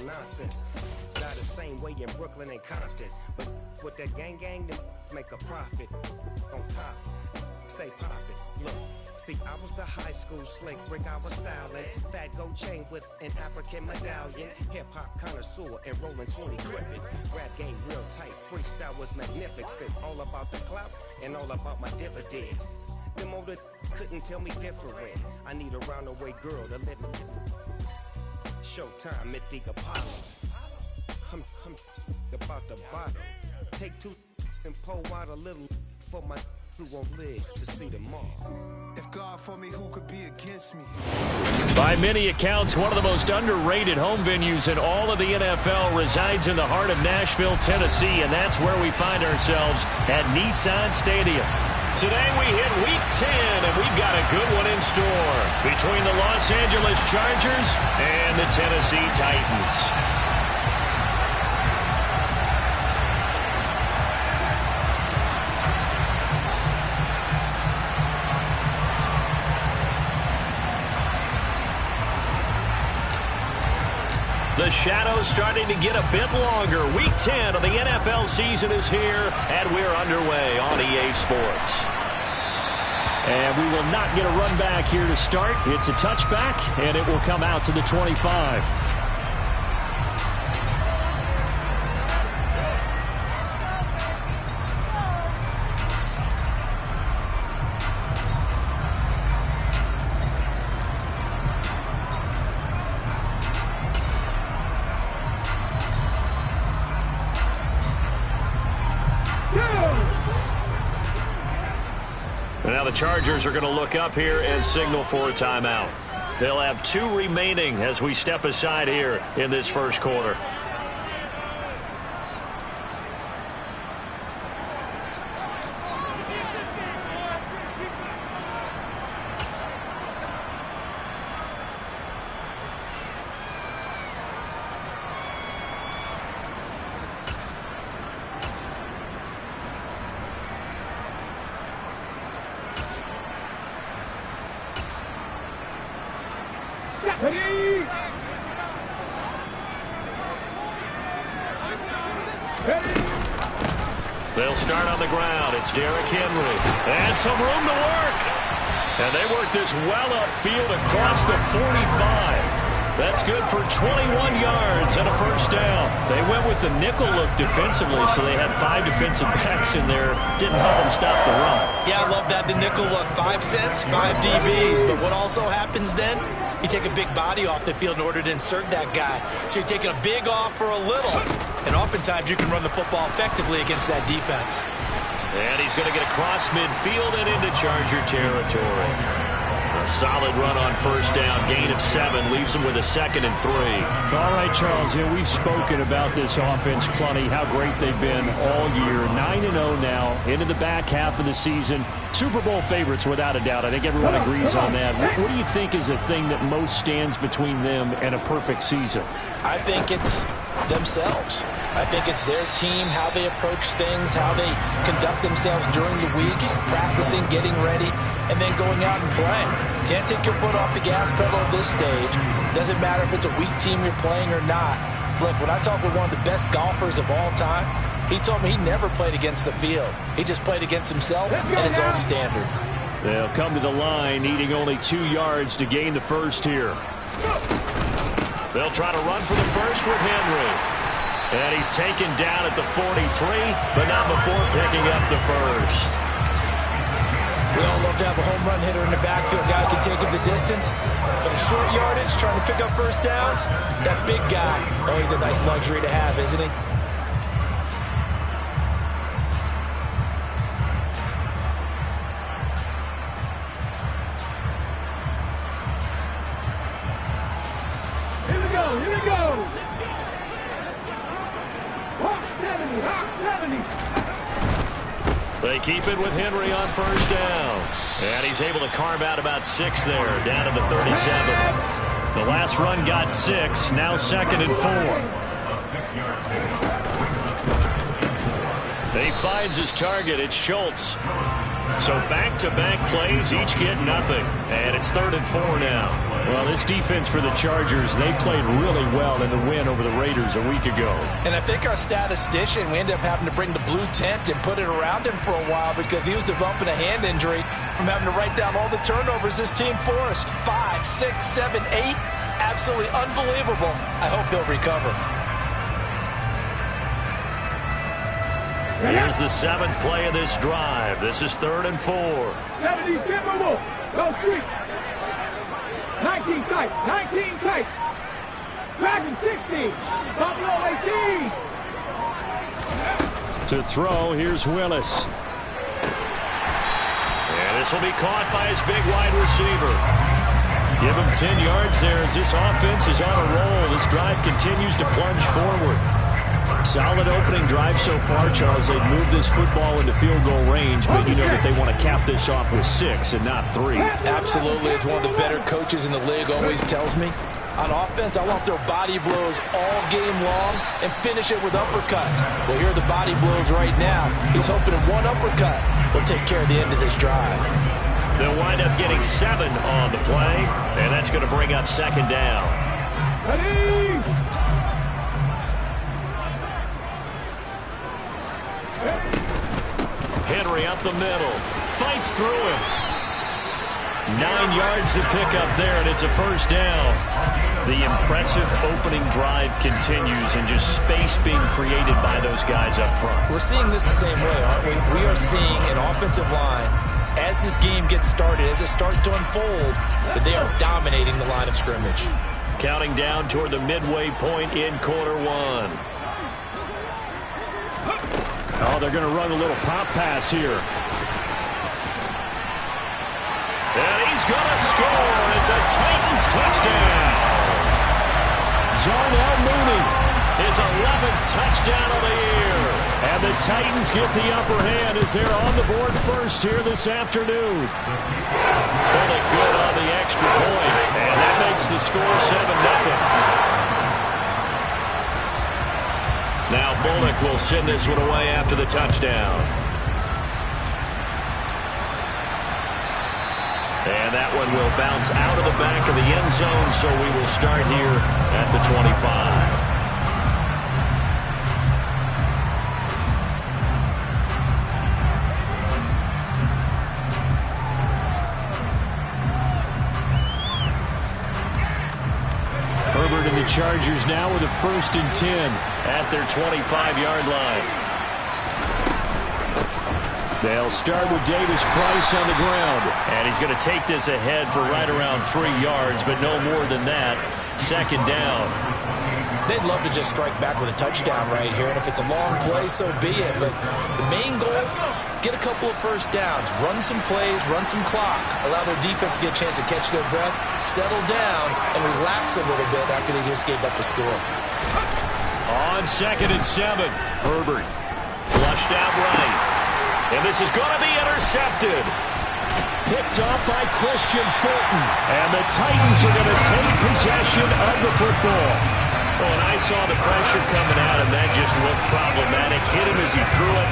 nonsense. Not the same way in Brooklyn and Compton, but with that gang, them make a profit. On top, stay poppin'. Look, see, I was the high school slick brick, I was styling. Fat gold chain with an African medallion. Hip-hop connoisseur and rolling 20 gripping. Rap game real tight, freestyle was magnificent. All about the clout and all about my dividends. Them older couldn't tell me different. I need a roundaway girl to live in. Showtime at the Apollo. I'm about the bottle. Take two and pour out a little for my who won't live to see tomorrow. If God for me, who could be against me? By many accounts, one of the most underrated home venues in all of the NFL resides in the heart of Nashville, Tennessee, and that's where we find ourselves at Nissan Stadium. Today we hit Week 10, and we've got a good one in store between the Los Angeles Chargers and the Tennessee Titans. The shadow's starting to get a bit longer. Week 10 of the NFL season is here, and we're underway on EA Sports. And we will not get a run back here to start. It's a touchback, and it will come out to the 25. Now the Chargers are going to look up here and signal for a timeout. They'll have 2 remaining as we step aside here in this first quarter. They'll start on the ground. It's Derrick Henry. And some room to work. And they work this well upfield across the 45. That's good for 21 yards and a first down. They went with the nickel look defensively, so they had 5 defensive backs in there. Didn't help them stop the run. Yeah, I love that, the nickel look. 5 cents, 5 DBs. But what also happens then, you take a big body off the field in order to insert that guy. So you're taking a big off for a little. And oftentimes you can run the football effectively against that defense. And he's going to get across midfield and into Charger territory. A solid run on first down, gain of 7, leaves him with a 2nd and 3. All right, Charles, we've spoken about this offense plenty, how great they've been all year. 9-0 now, into the back half of the season. Super Bowl favorites, without a doubt. I think everyone agrees on that. What do you think is the thing that most stands between them and a perfect season? I think it's themselves. I think it's their team, how they approach things, how they conduct themselves during the week, practicing, getting ready, and then going out and playing. Can't take your foot off the gas pedal at this stage. Doesn't matter if it's a weak team you're playing or not. Look, when I talk with one of the best golfers of all time, he told me he never played against the field. He just played against himself and his own standard. They'll come to the line, needing only 2 yards to gain the first here. They'll try to run for the first with Henry. And he's taken down at the 43, but not before picking up the first. We all love to have a home run hitter in the backfield. Guy can take it the distance. But a short yardage, trying to pick up first downs, that big guy, oh, he's a nice luxury to have, isn't he? Here we go. They keep it with Henry on first down. And he's able to carve out about 6 there, down to the 37. The last run got 6, now 2nd and 4. He finds his target. It's Schultz. So back-to-back plays, each get nothing. And it's 3rd and 4 now. Well, this defense for the Chargers, they played really well in the win over the Raiders a week ago. And I think our statistician, we ended up having to bring the blue tent and put it around him for a while because he was developing a hand injury from having to write down all the turnovers this team forced. 5, 6, 7, 8. Absolutely unbelievable. I hope he'll recover. Here's the 7th play of this drive. This is 3rd and 4. 70, get move. Go street. 19 tight. 19 tight. Dragon 16. Buffalo 18. To throw, here's Willis. And this will be caught by his big wide receiver. Give him 10 yards there as this offense is on a roll. This drive continues to plunge forward. Solid opening drive so far, Charles. They've moved this football into field goal range, but you know that they want to cap this off with 6 and not 3. Absolutely. As one of the better coaches in the league always tells me, on offense, I want their body blows all game long and finish it with uppercuts. Well, here are the body blows right now. He's hoping in one uppercut will take care of the end of this drive. They'll wind up getting 7 on the play, and that's going to bring up 2nd down. Ready? Henry up the middle. Fights through him. 9 yards to pick up there, and it's a 1st down. The impressive opening drive continues, and just space being created by those guys up front. We're seeing this the same way, aren't we? We are seeing an offensive line, as this game gets started, as it starts to unfold, that they are dominating the line of scrimmage. Counting down toward the midway point in quarter 1. Oh, they're going to run a little pop pass here. And he's going to score. It's a Titans touchdown. Darnell Mooney. His 11th touchdown of the year. And the Titans get the upper hand as they're on the board first here this afternoon. Really good on the extra point. And that makes the score 7-0. Now Bullock will send this one away after the touchdown. And that one will bounce out of the back of the end zone, so we will start here at the 25. Herbert and the Chargers now with a 1st and 10 at their 25-yard line. They'll start with Davis Price on the ground. And he's going to take this ahead for right around 3 yards, but no more than that. 2nd down. They'd love to just strike back with a touchdown right here, and if it's a long play, so be it. But the main goal, get a couple of 1st downs, run some plays, run some clock, allow their defense to get a chance to catch their breath, settle down, and relax a little bit after they just gave up a score. On 2nd and 7, Herbert flushed out right. And this is going to be intercepted. Picked off by Christian Fulton. And the Titans are going to take possession of the football. Well, and I saw the pressure coming out, and that just looked problematic. Hit him as he threw it,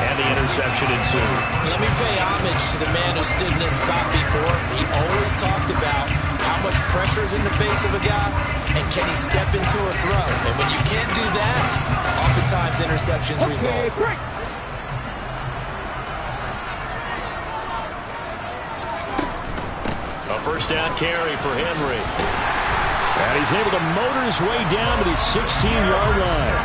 and the interception ensued. Let me pay homage to the man who stood in this spot before. He always talked about how much pressure is in the face of a guy, and can he step into a throw. And when you can't do that, oftentimes interceptions result. A 1st down carry for Henry. And he's able to motor his way down to the 16-yard line.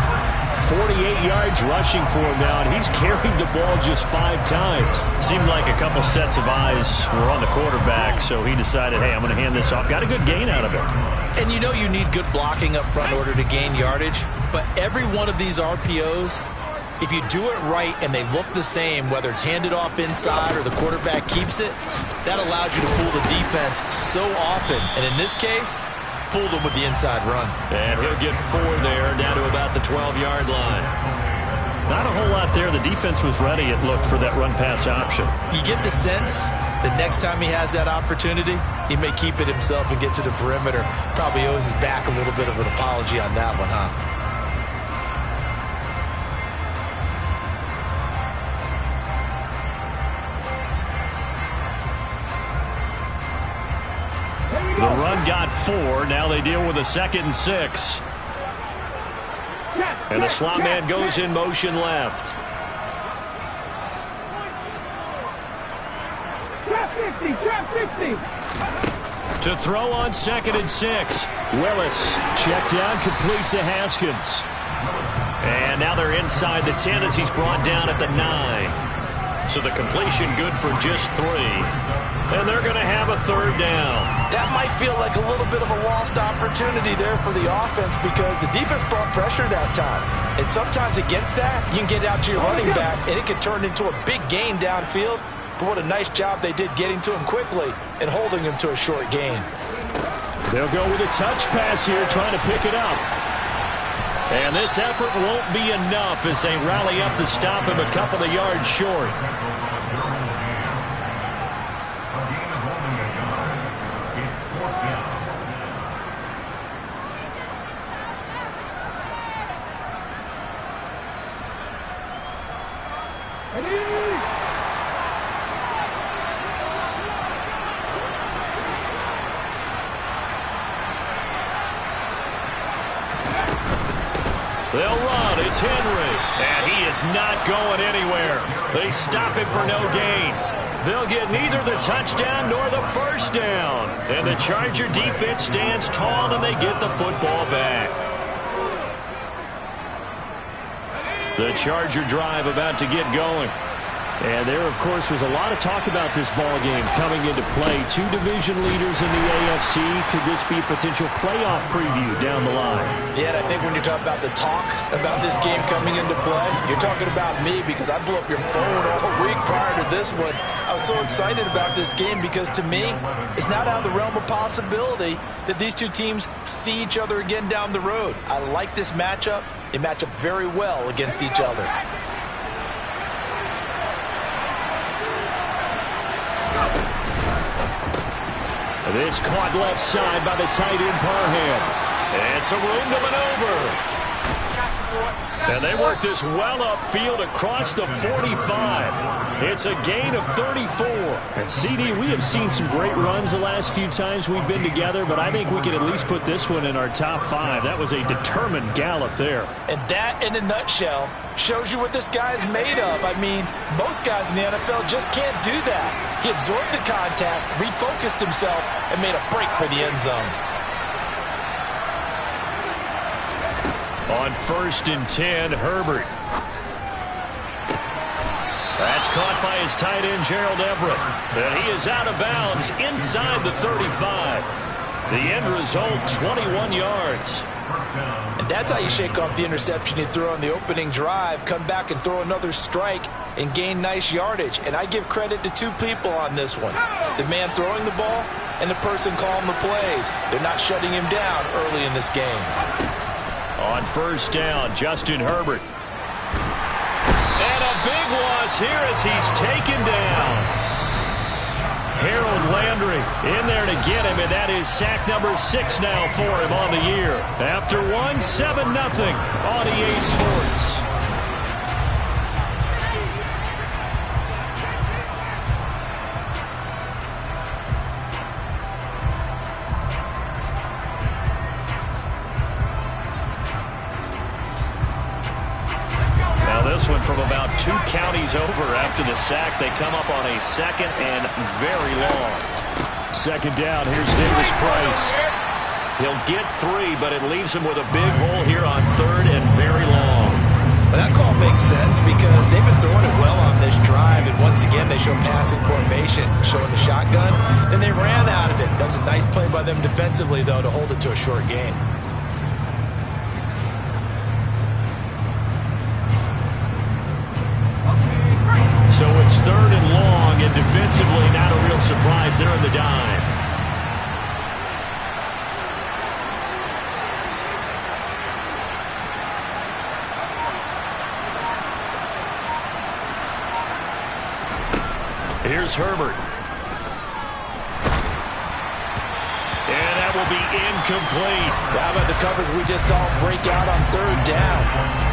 48 yards rushing for him now, and he's carried the ball just 5 times. Seemed like a couple sets of eyes were on the quarterback, so he decided, hey, I'm going to hand this off. Got a good gain out of it. And you know you need good blocking up front in order to gain yardage, but every one of these RPOs, if you do it right and they look the same, whether it's handed off inside or the quarterback keeps it, that allows you to fool the defense so often. And in this case, fooled him with the inside run. And he'll get 4 there, down to about the 12-yard line. Not a whole lot there. The defense was ready, it looked, for that run-pass option. You get the sense that next time he has that opportunity, he may keep it himself and get to the perimeter. Probably owes his back a little bit of an apology on that one, huh? The run got 4. Now they deal with a 2nd and 6. And the slot man goes in motion left. Trap 50. To throw on 2nd and 6. Willis checked down, complete to Haskins. And now they're inside the 10 as he's brought down at the 9. So the completion good for just 3. And they're going to have a 3rd down. That might feel like a little bit of a lost opportunity there for the offense because the defense brought pressure that time. And sometimes against that, you can get out to your running back, and it can turn into a big gain downfield. But what a nice job they did getting to him quickly and holding him to a short gain. They'll go with a touch pass here, trying to pick it up. And this effort won't be enough as they rally up to stop him a couple of yards short. They'll run. It's Henry. And he is not going anywhere. They stop him for no gain. They'll get neither the touchdown nor the 1st down. And the Charger defense stands tall and they get the football back. The Charger drive about to get going. And there, of course, was a lot of talk about this ball game coming into play. 2 division leaders in the AFC. Could this be a potential playoff preview down the line? Yeah, and I think when you're talking about the talk about this game coming into play, you're talking about me because I blew up your phone all week prior to this one. I was so excited about this game because, to me, it's not out of the realm of possibility that these 2 teams see each other again down the road. I like this matchup. They match up very well against each other. This caught left side by the tight end Parham. And some room to maneuver. And they work this well upfield across the 45. It's a gain of 34. And CD, we have seen some great runs the last few times we've been together, but I think we can at least put this one in our top 5. That was a determined gallop there. And that, in a nutshell, shows you what this guy's made of. I mean, most guys in the NFL just can't do that. He absorbed the contact, refocused himself, and made a break for the end zone. On 1st and 10, Herbert. That's caught by his tight end, Gerald Everett. And he is out of bounds inside the 35. The end result, 21 yards. And that's how you shake off the interception you threw on the opening drive, come back and throw another strike and gain nice yardage. And I give credit to 2 people on this one. The man throwing the ball and the person calling the plays. They're not shutting him down early in this game. On 1st down, Justin Herbert. And a big loss here as he's taken down. Harold Landry in there to get him, and that is sack number 6 now for him on the year. After 7-0 on EA Sports. This one from about 2 counties over after the sack. They come up on a 2nd and very long. 2nd down. Here's Davis Price. He'll get 3, but it leaves him with a big hole here on 3rd and very long. Well, that call makes sense because they've been throwing it well on this drive, and once again they show passing formation, showing the shotgun. Then they ran out of it. That's a nice play by them defensively, though, to hold it to a short gain. So it's 3rd and long, and defensively not a real surprise. They're in the dime. Here's Herbert. And that will be incomplete. How about the coverage we just saw break out on 3rd down?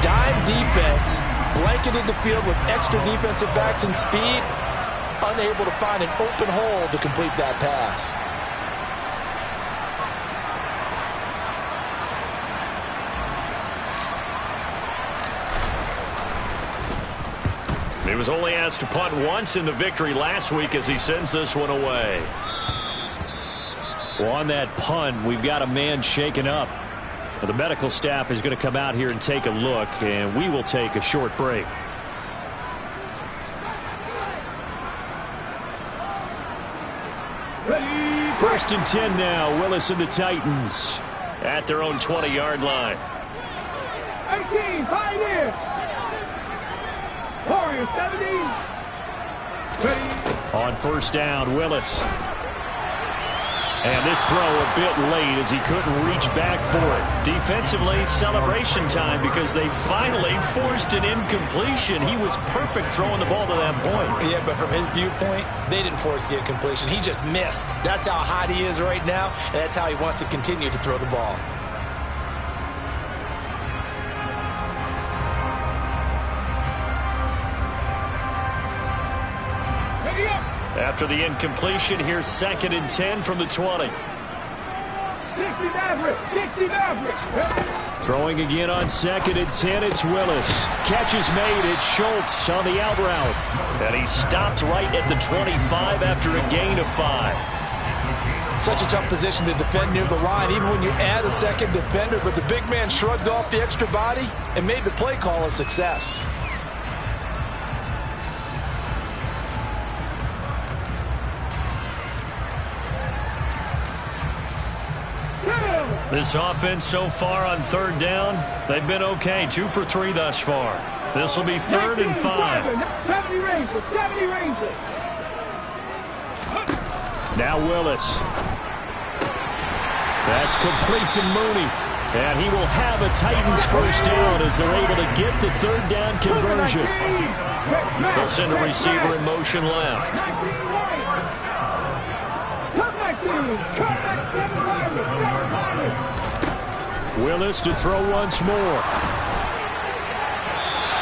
Dime defense. Blanketed the field with extra defensive backs and speed, unable to find an open hole to complete that pass. He was only asked to punt once in the victory last week as he sends this one away. Well, on that punt, we've got a man shaken up. Well, the medical staff is going to come out here and take a look, and we will take a short break. First and 10 now. Willis and the Titans at their own 20-yard line. 18, Pioneer. Warrior 70. On first down, Willis. And this throw a bit late as he couldn't reach back for it. Defensively, celebration time because they finally forced an incompletion. He was perfect throwing the ball to that point. Yeah, but from his viewpoint, they didn't force the incompletion. He just missed. That's how hot he is right now, and that's how he wants to continue to throw the ball. After the incompletion, here's 2nd and 10 from the 20. 60 Maverick. Throwing again on 2nd and 10, it's Willis. Catch is made, it's Schultz on the out route. And he stopped right at the 25 after a gain of 5. Such a tough position to defend near the line, even when you add a second defender, but the big man shrugged off the extra body and made the play call a success. This offense so far on 3rd down, they've been okay. 2 for 3 thus far. This will be 3rd and 5. 70 Rangers, 70 Rangers. Now Willis. That's complete to Mooney. And he will have a Titans first down as they're able to get the 3rd down conversion. They'll send a receiver in motion left. Willis to throw once more.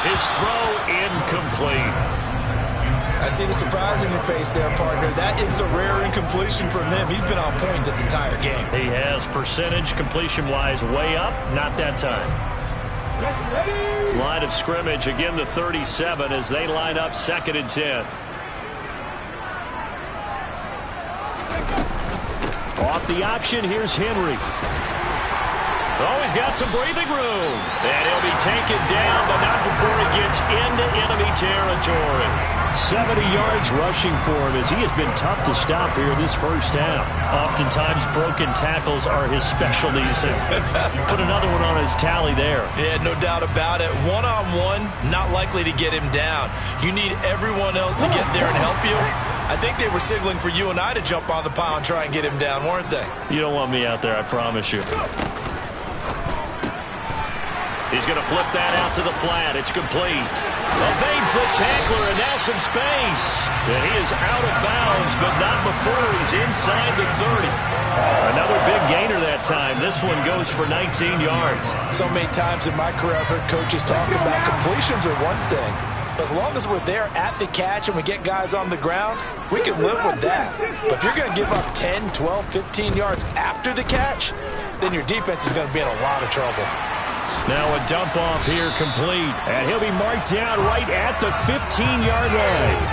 His throw incomplete. I see the surprise in your face there, partner. That is a rare incompletion from him. He's been on point this entire game. He has percentage completion-wise way up. Not that time. Line of scrimmage, again the 37 as they line up 2nd and 10. Off the option, here's Henry. Oh, he's got some breathing room. And he'll be taken down, but not before he gets into enemy territory. 70 yards rushing for him as he has been tough to stop here this first half. Oftentimes, broken tackles are his specialties. Put another one on his tally there. Yeah, no doubt about it. One-on-one, not likely to get him down. You need everyone else to get there and help you. I think they were signaling for you and I to jump on the pile and try and get him down, weren't they? You don't want me out there, I promise you. He's going to flip that out to the flat. It's complete. Evades the tackler, and now some space. And he is out of bounds, but not before he's inside the 30. Another big gainer that time. This one goes for 19 yards. So many times in my career I've heard coaches talk about completions are one thing. As long as we're there at the catch and we get guys on the ground, we can live with that. But if you're going to give up 10, 12, 15 yards after the catch, then your defense is going to be in a lot of trouble. Now a dump off here complete. And he'll be marked down right at the 15-yard line.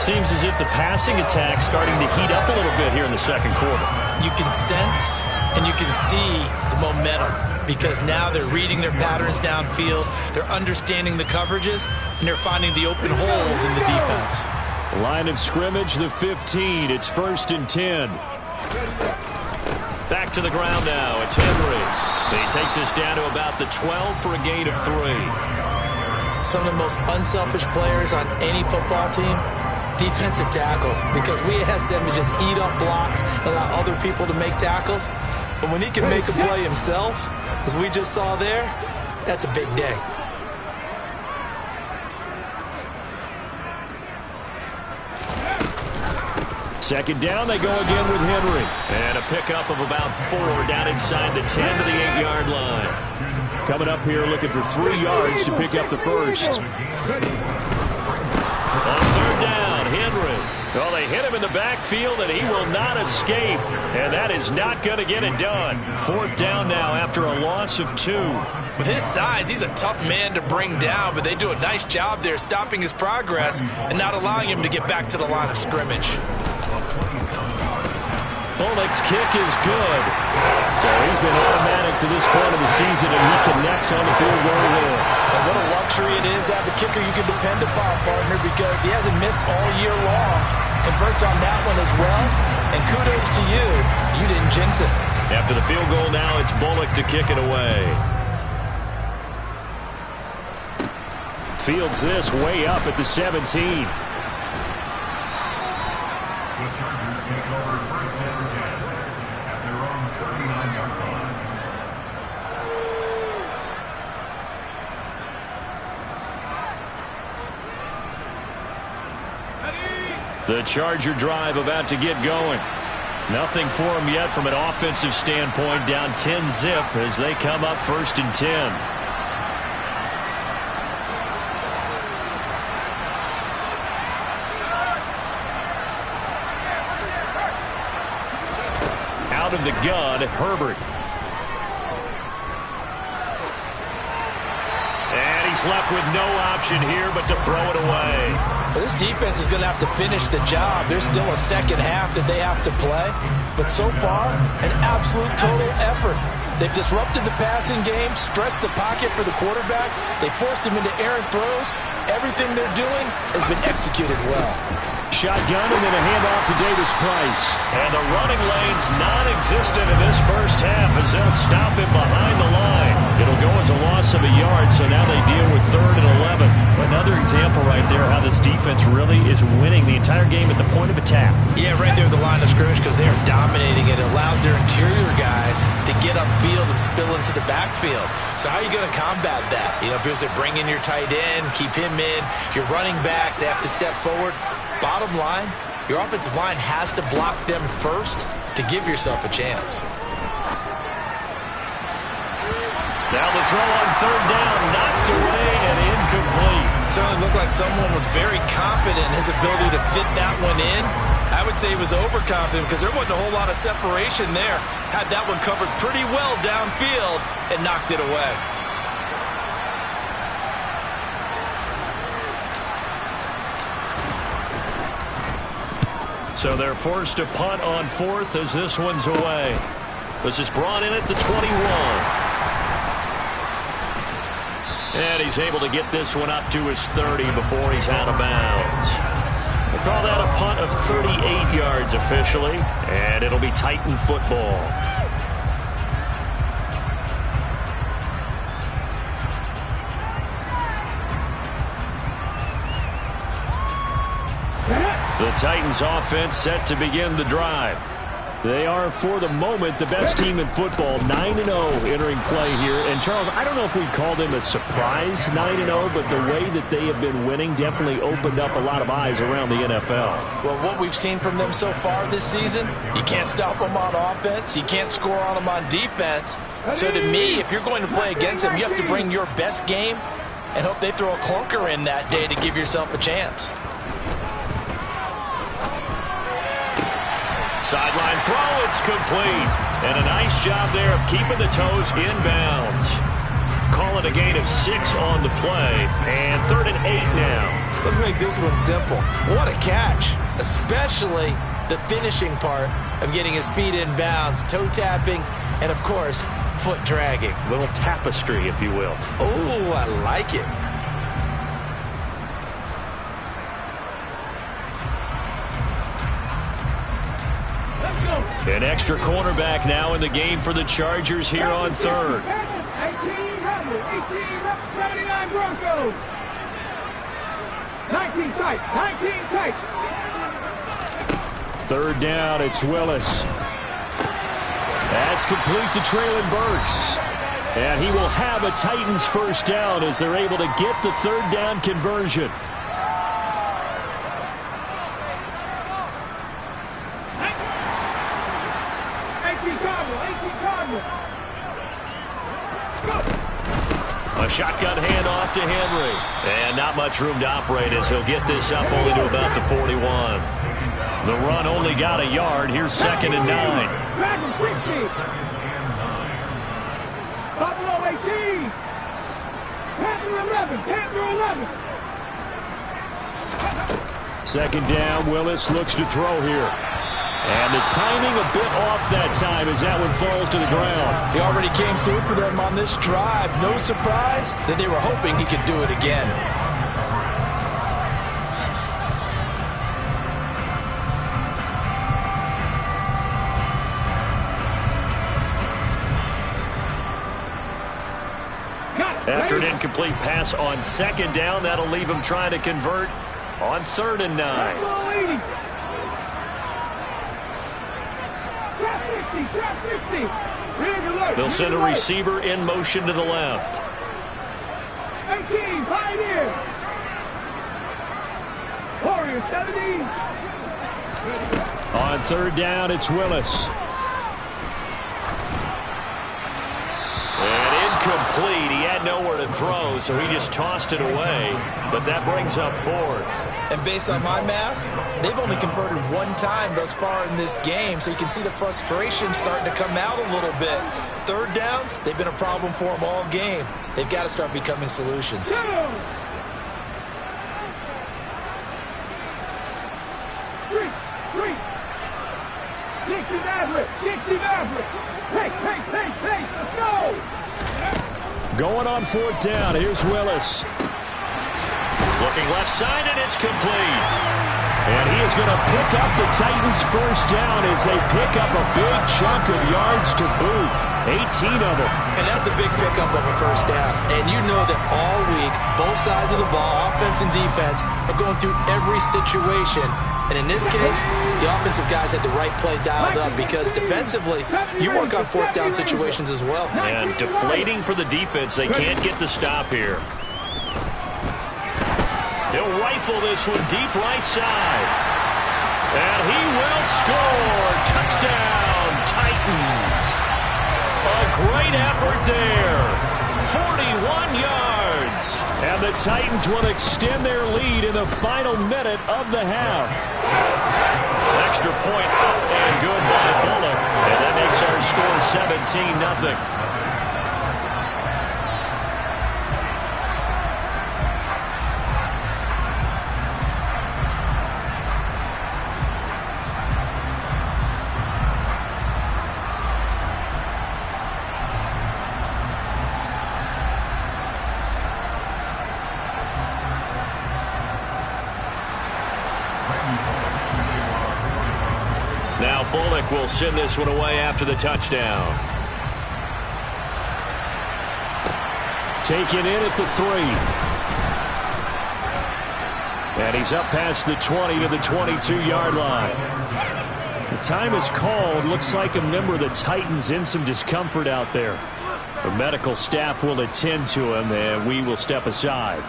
Seems as if the passing attack's starting to heat up a little bit here in the 2nd quarter. You can sense and you can see the momentum because now they're reading their patterns downfield, they're understanding the coverages, and they're finding the open holes in the defense. Line of scrimmage, the 15. It's 1st and 10. Back to the ground now. It's Henry. He takes us down to about the 12 for a gain of 3. Some of the most unselfish players on any football team, defensive tackles, because we ask them to just eat up blocks, allow other people to make tackles. But when he can make a play himself, as we just saw there, that's a big day. Second down, they go again with Henry. And a pickup of about 4 down inside the 10 to the 8-yard line. Coming up here looking for 3 yards to pick up the first. On 3rd down, Henry. Well, they hit him in the backfield, and he will not escape. And that is not going to get it done. 4th down now after a loss of 2. With his size, he's a tough man to bring down, but they do a nice job there stopping his progress and not allowing him to get back to the line of scrimmage. Bullock's kick is good. So he's been automatic to this point of the season, and he connects on the field goal there. And what a luxury it is to have a kicker you can depend upon, partner, because he hasn't missed all year long. Converts on that one as well. And kudos to you. You didn't jinx it. After the field goal now, it's Bullock to kick it away. Fields this way up at the 17. The Charger drive about to get going. Nothing for them yet from an offensive standpoint. Down 10-zip as they come up 1st and 10. Out of the gun, Herbert. And he's left with no option here but to throw it away. Well, this defense is going to have to finish the job. There's still a second half that they have to play. But so far, an absolute total effort. They've disrupted the passing game, stressed the pocket for the quarterback. They forced him into errant throws. Everything they're doing has been executed well. Shotgun and then a handoff to Davis Price. And the running lane's non-existent in this first half as they'll stop him behind the line. It'll go as a loss of a yard, so now they deal with 3rd and 11. Another example right there how this defense really is winning the entire game at the point of attack. Yeah, right there at the line of scrimmage because they are dominating it. It allows their interior guys to get upfield and spill into the backfield. So how are you going to combat that? You know, because they bring in your tight end, keep him in, your running backs, they have to step forward. Bottom line, your offensive line has to block them first to give yourself a chance. Now the throw on 3rd down, knocked away and incomplete. Certainly looked like someone was very confident in his ability to fit that one in. I would say he was overconfident because there wasn't a whole lot of separation there. Had that one covered pretty well downfield and knocked it away. So they're forced to punt on 4th as this one's away. This is brought in at the 21. And he's able to get this one up to his 30 before he's out of bounds. They call that a punt of 38 yards officially, and it'll be Titan football. The Titans offense set to begin the drive. They are, for the moment, the best team in football, 9-0 entering play here. And, Charles, I don't know if we'd call them a surprise 9-0, but the way that they have been winning definitely opened up a lot of eyes around the NFL. Well, what we've seen from them so far this season, you can't stop them on offense. You can't score on them on defense. So, to me, if you're going to play against them, you have to bring your best game and hope they throw a clunker in that day to give yourself a chance. Sideline throw, it's complete. And a nice job there of keeping the toes inbounds. Call it a gain of 6 on the play. And 3rd and 8 now. Let's make this one simple. What a catch. Especially the finishing part of getting his feet in bounds, toe tapping, and, of course, foot dragging. A little tapestry, if you will. Oh, I like it. An extra cornerback now in the game for the Chargers here on 3rd. 1879 Broncos. 19 tight. 19 tight. 3rd down, it's Willis. That's complete to Traylon Burks. And he will have a Titans first down as they're able to get the 3rd down conversion. A shotgun handoff to Henry. And not much room to operate as he'll get this up only to about the 41. The run only got a yard. Here's 2nd and 9. Dragon 60. Buffalo 18. Panther 11. Panther 11. 2nd down. Willis looks to throw here. And the timing a bit off that time as that one falls to the ground. He already came through for them on this drive. No surprise that they were hoping he could do it again. After an incomplete pass on 2nd down, that'll leave him trying to convert on 3rd and 9. They'll send a receiver in motion to the left. 18, Pioneer. Warriors 17. On 3rd down, it's Willis. And incomplete. He had nowhere to throw, so he just tossed it away. But that brings up 4th. And based on my math, they've only converted one time thus far in this game, so you can see the frustration starting to come out a little bit. 3rd downs, they've been a problem for them all game. They've got to start becoming solutions. 60 Maverick. 60 Maverick. Hey, no! Going on 4th down. Here's Willis. Looking left side, and it's complete. And he is going to pick up the Titans' 1st down as they pick up a big chunk of yards to boot. 18 of them. And that's a big pickup of a 1st down. And you know that all week, both sides of the ball, offense and defense, are going through every situation. And in this case, the offensive guys had the right play dialed up because defensively, you work on 4th down situations as well. And deflating for the defense. They can't get the stop here. He'll rifle this one deep right side. And he will score. Touchdown, Titans. A great effort there. 41 yards. And the Titans will extend their lead in the final minute of the half. Extra point up and good by Bullock. And that makes our score 17-0. Now Bullock will send this one away after the touchdown. Taken in at the 3. And he's up past the 20 to the 22-yard line. The time is called. Looks like a member of the Titans in some discomfort out there. The medical staff will attend to him, and we will step aside.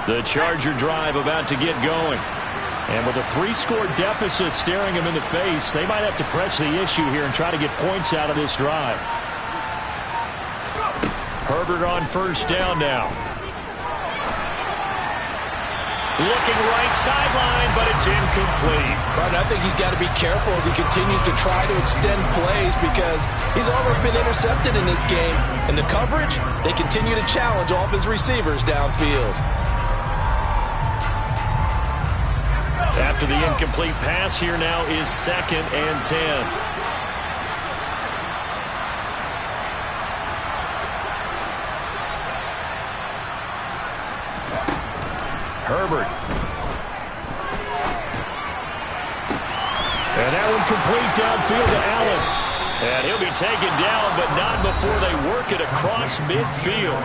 The Charger drive about to get going. And with a 3-score deficit staring him in the face, they might have to press the issue here and try to get points out of this drive. Herbert on 1st down now. Looking right sideline, but it's incomplete. But I think he's got to be careful as he continues to try to extend plays because he's already been intercepted in this game. And the coverage, they continue to challenge all of his receivers downfield. After the incomplete pass, here now is 2nd and 10. Herbert. And that one complete downfield to Allen. And he'll be taken down, but not before they work it across midfield.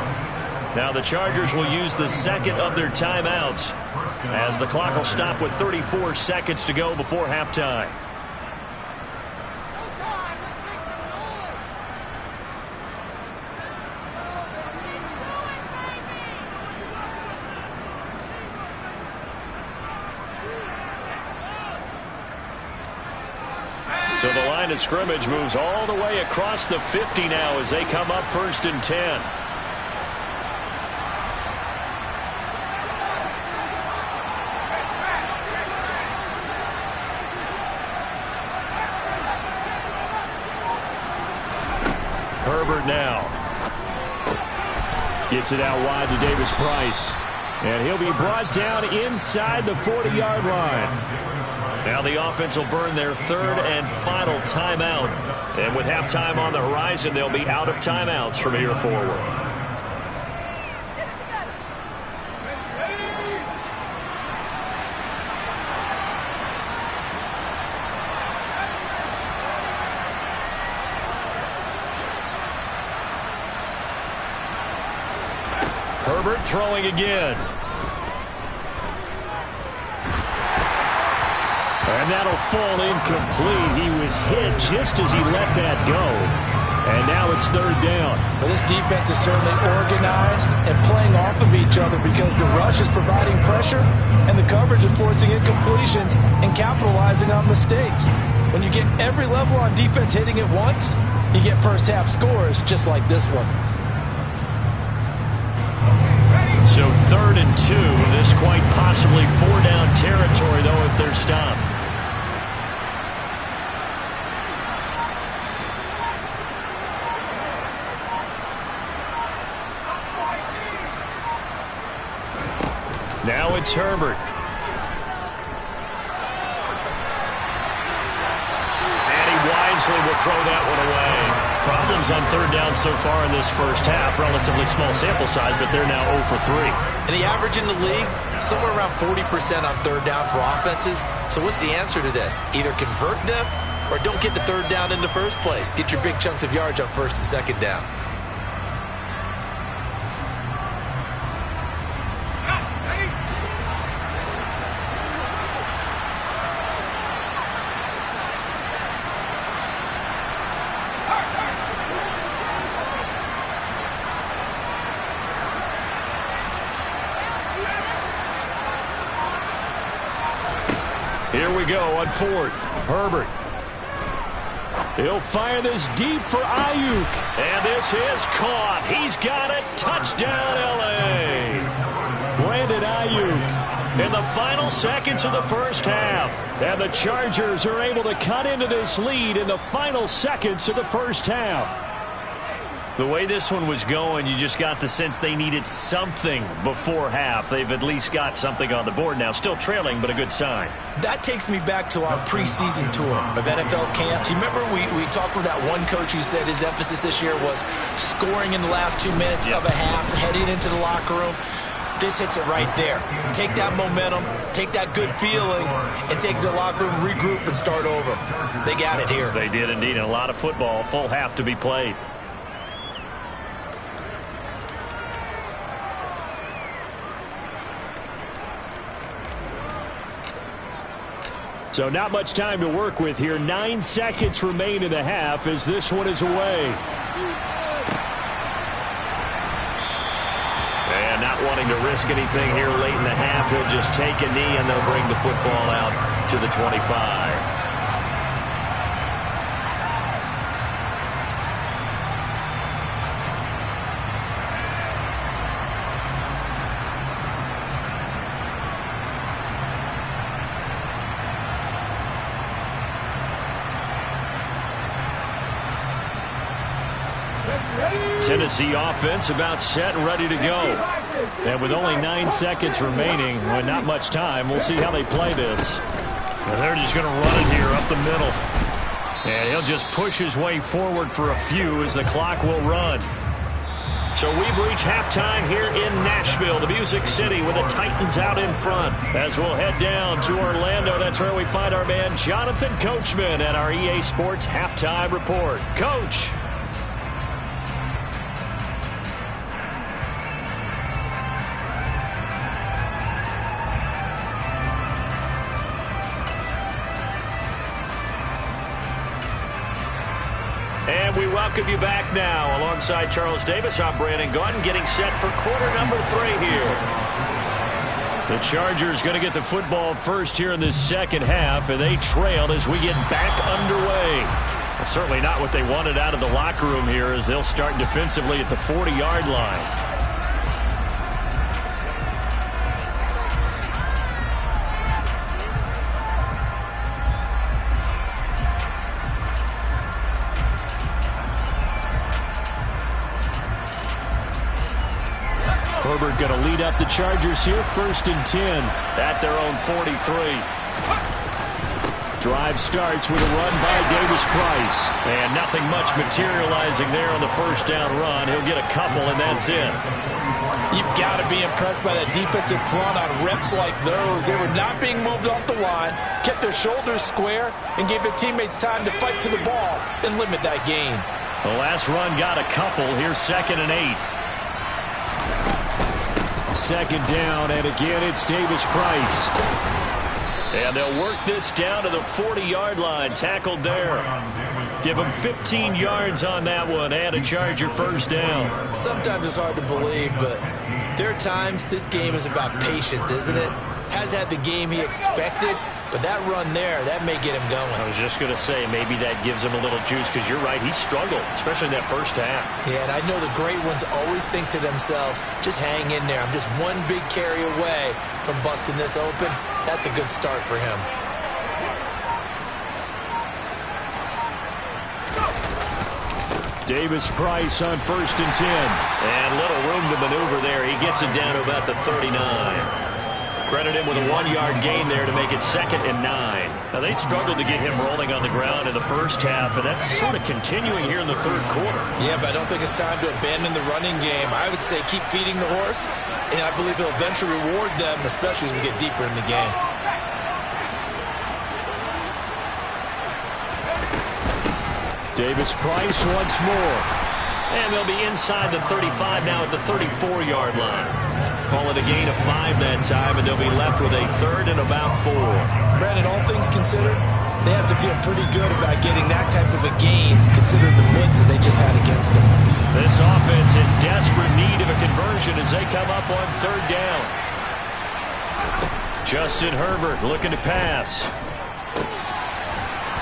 Now the Chargers will use the 2nd of their timeouts, as the clock will stop with 34 seconds to go before halftime. So the line of scrimmage moves all the way across the 50 now as they come up 1st and 10. Herbert now. Gets it out wide to Davis Price. And he'll be brought down inside the 40-yard line. Now the offense will burn their 3rd and final timeout. And with halftime on the horizon, they'll be out of timeouts from here forward. Herbert throwing again. And that'll fall incomplete. He was hit just as he let that go. And now it's 3rd down. Well, this defense is certainly organized and playing off of each other because the rush is providing pressure and the coverage is forcing incompletions and capitalizing on mistakes. When you get every level on defense hitting it once, you get first half scores just like this one. So 3rd and 2. This quite possibly 4-down territory, though, if they're stopped. Now it's Herbert. And he wisely will throw that one away. Problems on 3rd down so far in this first half. Relatively small sample size, but they're now 0 for 3. And the average in the league, somewhere around 40% on 3rd down for offenses. So what's the answer to this? Either convert them or don't get the 3rd down in the first place. Get your big chunks of yards on 1st and 2nd down. Here we go on 4th. Herbert. He'll fire this deep for Ayuk. And this is caught. He's got it. Touchdown, L.A. Brandon Ayuk in the final seconds of the first half. And the Chargers are able to cut into this lead in the final seconds of the first half. The way this one was going, you just got the sense they needed something before half. They've at least got something on the board now. Still trailing, but a good sign. That takes me back to our preseason tour of NFL camps. You remember we talked with that one coach who said his emphasis this year was scoring in the last 2 minutes of a half, heading into the locker room. This hits it right there. Take that momentum, take that good feeling, and take it to the locker room, regroup, and start over. They got it here. They did indeed. And a lot of football, full half to be played. So not much time to work with here. 9 seconds remain in the half as this one is away. And not wanting to risk anything here late in the half, he'll just take a knee and they'll bring the football out to the 25. Tennessee offense about set and ready to go. And with only 9 seconds remaining, with not much time, we'll see how they play this. And they're just going to run it here up the middle. And he'll just push his way forward for a few as the clock will run. So we've reached halftime here in Nashville, the Music City, with the Titans out in front. As we'll head down to Orlando, that's where we find our man Jonathan Coachman at our EA Sports Halftime Report. Coach. And we welcome you back now. Alongside Charles Davis, I'm Brandon Gautin, getting set for quarter number 3 here. The Chargers going to get the football first here in this second half, and they trail as we get back underway. Well, certainly not what they wanted out of the locker room here, as they'll start defensively at the 40-yard line. Herbert going to lead up the Chargers here, 1st and 10 at their own 43. Drive starts with a run by Davis Price. And nothing much materializing there on the first down run. He'll get a couple, and that's it. You've got to be impressed by that defensive front on reps like those. They were not being moved off the line, kept their shoulders square, and gave their teammates time to fight to the ball and limit that gain. The last run got a couple. Here's 2nd and 8. 2nd down, and again it's Davis Price. And they'll work this down to the 40-yard line, tackled there. Give them 15 yards on that one, and a Charger first down. Sometimes it's hard to believe, but there are times this game is about patience, isn't it? Has had the game he expected, but that run there, that may get him going. I was just going to say, maybe that gives him a little juice, because you're right, he struggled, especially in that first half. Yeah, and I know the great ones always think to themselves, just hang in there. I'm just one big carry away from busting this open. That's a good start for him. Davis Price on 1st and 10. And little room to maneuver there. He gets it down to about the 39. Credit him with a 1-yard gain there to make it 2nd and 9. Now, they struggled to get him rolling on the ground in the first half, and that's sort of continuing here in the third quarter. Yeah, but I don't think it's time to abandon the running game. I would say keep feeding the horse, and I believe he'll eventually reward them, especially as we get deeper in the game. Davis Price once more. And they'll be inside the 35 now at the 34-yard line. Call it a gain of 5 that time, and they'll be left with a 3rd and about 4. Brandon, all things considered, they have to feel pretty good about getting that type of a gain, considering the blitz that they just had against them. This offense in desperate need of a conversion as they come up on 3rd down. Justin Herbert looking to pass.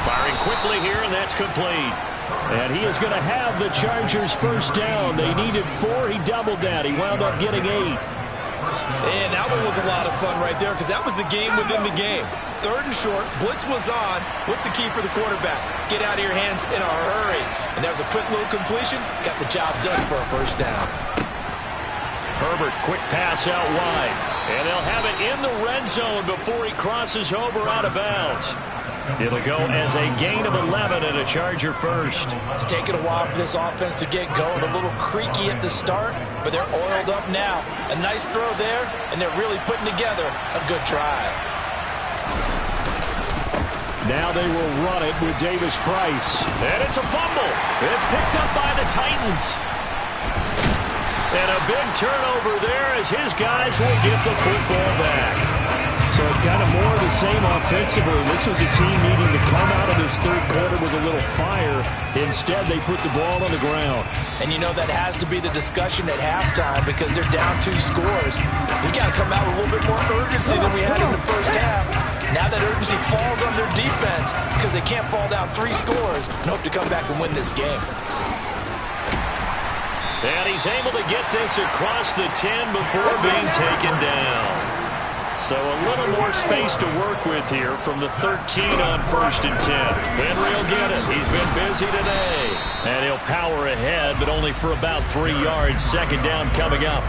Firing quickly here, and that's complete. And he is going to have the Chargers first down. They needed 4. He doubled that. He wound up getting 8. And that one was a lot of fun right there, because that was the game within the game. 3rd and short, blitz was on. What's the key for the quarterback? Get out of your hands in a hurry. And that was a quick little completion. Got the job done for a first down. Herbert, quick pass out wide. And they'll have it in the red zone before he crosses over out of bounds. It'll go as a gain of 11 and a Charger first. It's taken a while for this offense to get going. A little creaky at the start, but they're oiled up now. A nice throw there, and they're really putting together a good drive. Now they will run it with Davis Price. And it's a fumble. It's picked up by the Titans. And a big turnover there as his guys will get the football back. So it's kind of more of the same offensively. This was a team needing to come out of this third quarter with a little fire. Instead, they put the ball on the ground. And you know that has to be the discussion at halftime because they're down 2 scores. We got to come out with a little bit more urgency than we had in the first half. Now that urgency falls on their defense because they can't fall down 3 scores and hope to come back and win this game. And he's able to get this across the 10 before being taken down. So a little more space to work with here from the 13 on 1st and 10. Henry will get it. He's been busy today. And he'll power ahead, but only for about 3 yards. 2nd down coming up.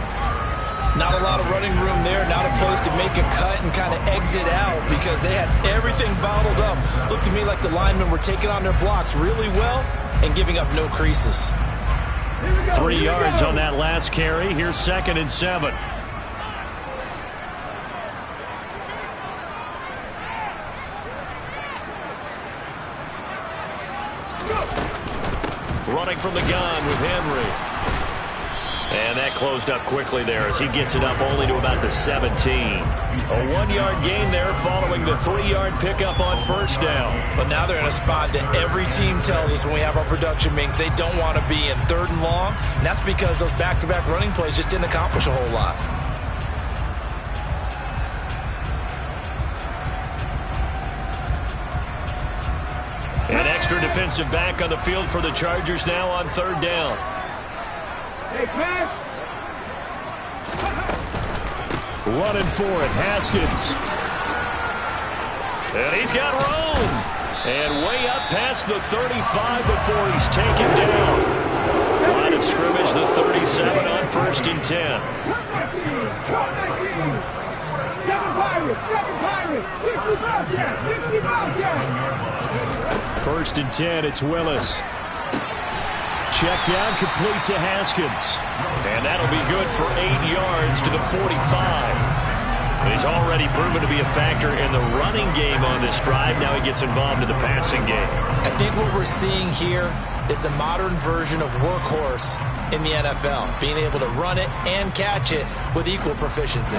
Not a lot of running room there. Not a place to make a cut and kind of exit out because they had everything bottled up. Looked to me like the linemen were taking on their blocks really well and giving up no creases. 3 yards on that last carry. Here's 2nd and 7. Running from the gun with Henry. And that closed up quickly there as he gets it up only to about the 17. A 1-yard gain there following the 3-yard pickup on 1st down. But now they're in a spot that every team tells us when we have our production meetings they don't want to be in 3rd and long. And that's because those back-to-back running plays just didn't accomplish a whole lot. extra defensive back on the field for the Chargers now on third down. Hey, pass. Running for it, Haskins. And he's got room. And way up past the 35 before he's taken down. Line of scrimmage, the 37 on 1st and 10. First and 10, it's Willis. Check down, complete to Haskins. And that'll be good for 8 yards to the 45. He's already proven to be a factor in the running game on this drive. Now he gets involved in the passing game. I think what we're seeing here is the modern version of workhorse in the NFL, being able to run it and catch it with equal proficiency.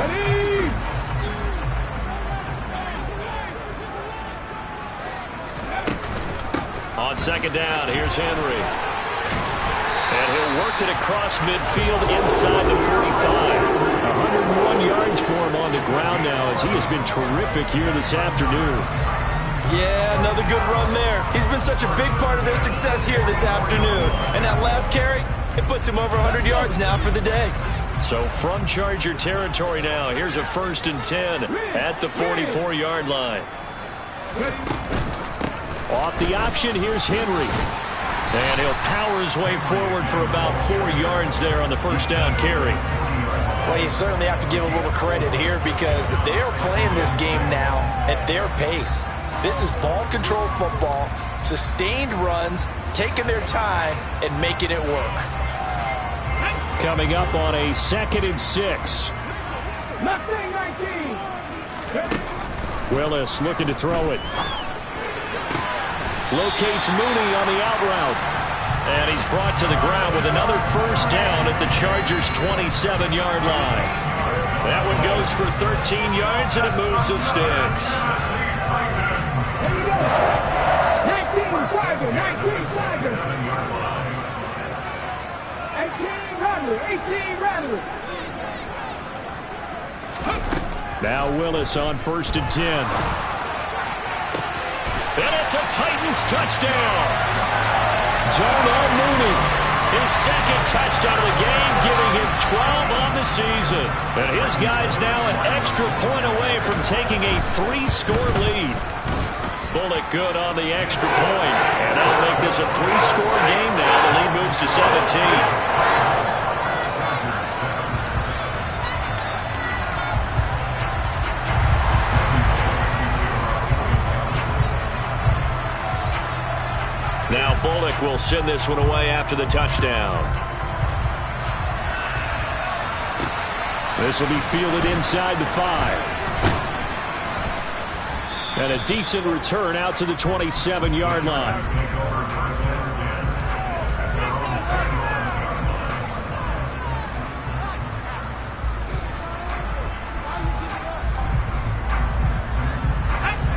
On second down, here's Henry. And he'll work it across midfield inside the 45. 101 yards for him on the ground now as he has been terrific here this afternoon. Yeah, another good run there. He's been such a big part of their success here this afternoon. And that last carry, it puts him over 100 yards now for the day. So from Charger territory now, here's a 1st and 10 at the 44-yard line. Off the option, here's Henry. And he'll power his way forward for about 4 yards there on the first down carry. Well, you certainly have to give a little credit here because they're playing this game now at their pace. This is ball control football, sustained runs, taking their time and making it work. Coming up on a 2nd and 6. Willis looking to throw it. Locates Mooney on the out route. And he's brought to the ground with another first down at the Chargers' 27-yard line. That one goes for 13 yards, and it moves the sticks. 19 Charger, 19 Charger. 18 Rattler, 18 Rattler. Now Willis on 1st and 10. And it's a Titans touchdown. Darnell Mooney. His second touchdown of the game, giving him 12 on the season. And his guy's now an extra point away from taking a 3-score lead. Bullock good on the extra point. And that'll make this a 3-score game now. The lead moves to 17. Now Bullock will send this one away after the touchdown. This will be fielded inside the 5. And a decent return out to the 27-yard line.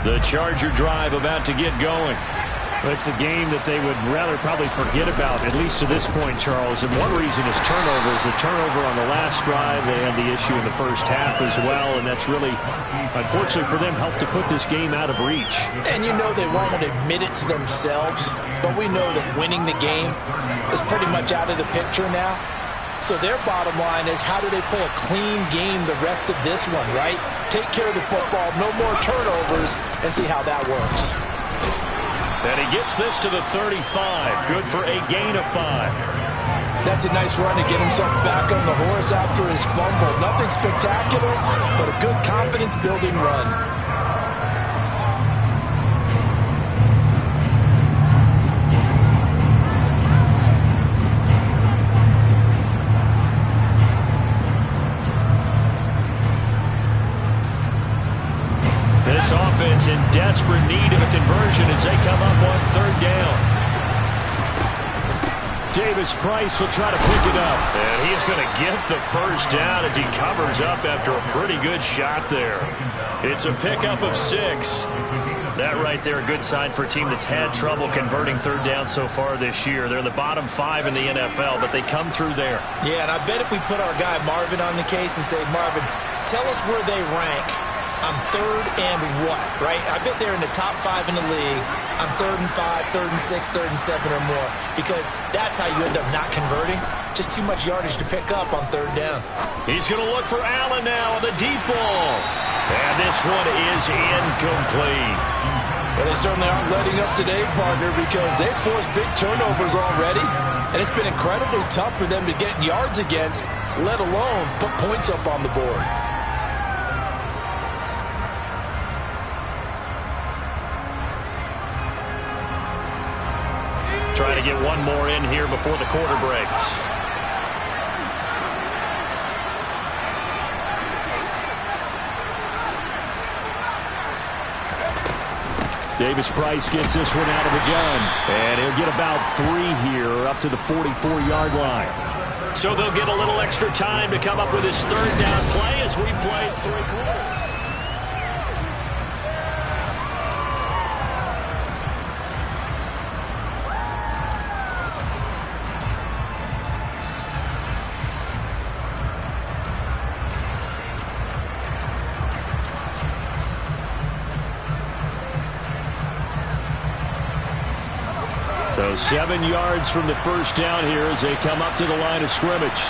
The Charger drive about to get going. It's a game that they would rather probably forget about, at least to this point, Charles. And one reason is turnovers. The turnover on the last drive, they had the issue in the first half as well, and that's really, unfortunately for them, helped to put this game out of reach. And you know they won't admit it to themselves, but we know that winning the game is pretty much out of the picture now. So their bottom line is, how do they play a clean game the rest of this one, right? Take care of the football, no more turnovers, and see how that works. And he gets this to the 35. Good for a gain of 5. That's a nice run to get himself back on the horse after his fumble. Nothing spectacular, but a good confidence-building run. This offense in desperate need of a conversion as they come up on third down. Davis-Price will try to pick it up. And he's going to get the first down as he covers up after a pretty good shot there. It's a pickup of 6. That right there, a good sign for a team that's had trouble converting third down so far this year. They're in the bottom 5 in the NFL, but they come through there. Yeah, and I bet if we put our guy Marvin on the case and say, Marvin, tell us where they rank on third and what, right? I bet they're in the top 5 in the league on 3rd and 5, 3rd and 6, 3rd and 7 or more, because that's how you end up not converting. Just too much yardage to pick up on 3rd down. He's going to look for Allen now on the deep ball. And this one is incomplete. Well, they certainly aren't letting up today, partner, because they've forced big turnovers already, and it's been incredibly tough for them to get yards against, let alone put points up on the board. Trying to get one more in here before the quarter breaks. Davis-Price gets this one out of the gun. And he'll get about 3 here up to the 44-yard line. So they'll get a little extra time to come up with his 3rd down play as we played 3 quarters. So 7 yards from the first down here as they come up to the line of scrimmage.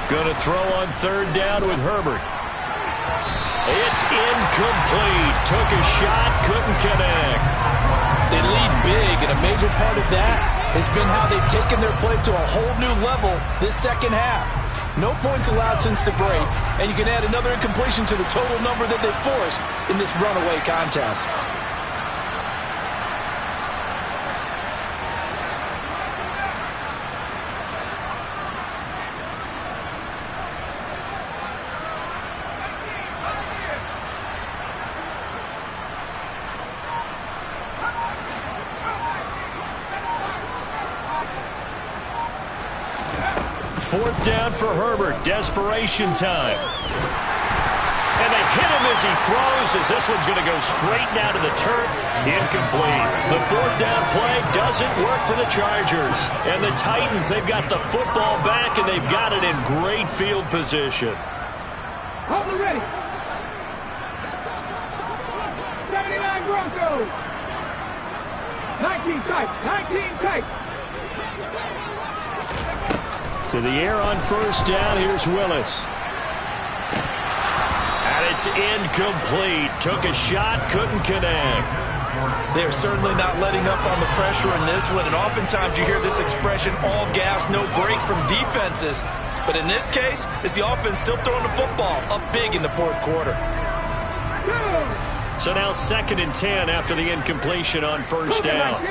Going to throw on 3rd down with Herbert. It's incomplete. Took a shot, couldn't connect. They lead big, and a major part of that has been how they've taken their play to a whole new level this second half. No points allowed since the break, and you can add another incompletion to the total number that they've forced in this runaway contest. Fourth down for Herbert. Desperation time. And they hit him as he throws, as this one's going to go straight down to the turf. Incomplete. The 4th down play doesn't work for the Chargers. And the Titans, they've got the football back, and they've got it in great field position. Hold it ready. 79 Broncos. 19 tight. 19 tight. To the air on first down. Here's Willis. And it's incomplete. Took a shot, couldn't connect. They're certainly not letting up on the pressure in this one, and oftentimes you hear this expression, all gas, no break from defenses. But in this case, it's the offense still throwing the football up big in the 4th quarter. So now 2nd and 10 after the incompletion on first down.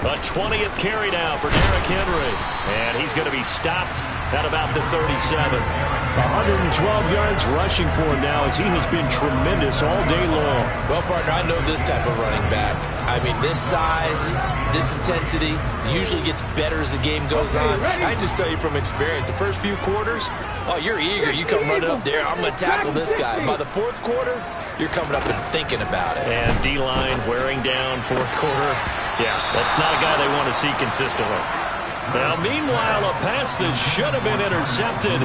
A 20th carry now for Derrick Henry. And he's going to be stopped at about the 37. 112 yards rushing for him now as he has been tremendous all day long. Well, partner, I know this type of running back. I mean, this size, this intensity usually gets better as the game goes on. I just tell you from experience, the first few quarters, oh, you're eager. You come running up there, I'm going to tackle this guy. By the 4th quarter, you're coming up and thinking about it. And D-line wearing down 4th quarter. Yeah, that's not a guy they want to see consistently. Now, meanwhile, a pass that should have been intercepted,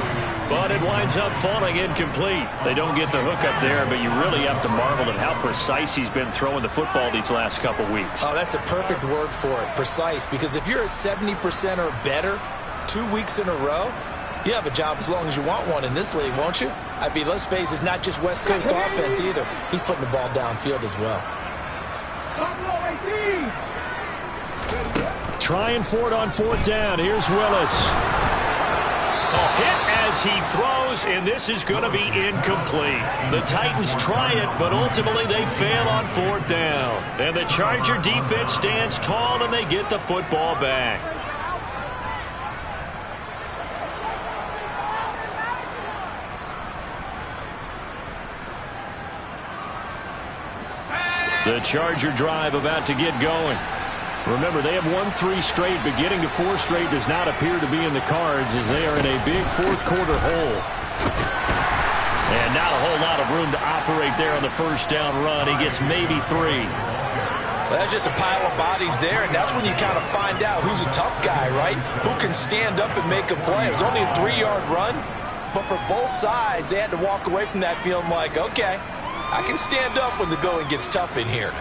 but it winds up falling incomplete. They don't get the hook up there, but you really have to marvel at how precise he's been throwing the football these last couple weeks. Oh, that's a perfect word for it, precise, because if you're at 70% or better 2 weeks in a row, you have a job as long as you want one in this league, won't you? I mean, let's face it, it's not just West Coast offense either. He's putting the ball downfield as well. Trying for it on 4th down. Here's Willis. A hit as he throws, and this is going to be incomplete. The Titans try it, but ultimately they fail on 4th down. And the Charger defense stands tall, and they get the football back. The Charger drive about to get going. Remember, they have won 3 straight, but getting to 4 straight does not appear to be in the cards as they are in a big 4th quarter hole. And not a whole lot of room to operate there on the first down run. He gets maybe 3. Well, that's just a pile of bodies there, and that's when you kind of find out who's a tough guy, right? Who can stand up and make a play. It was only a 3-yard run, but for both sides, they had to walk away from that feeling like, okay, I can stand up when the going gets tough in here.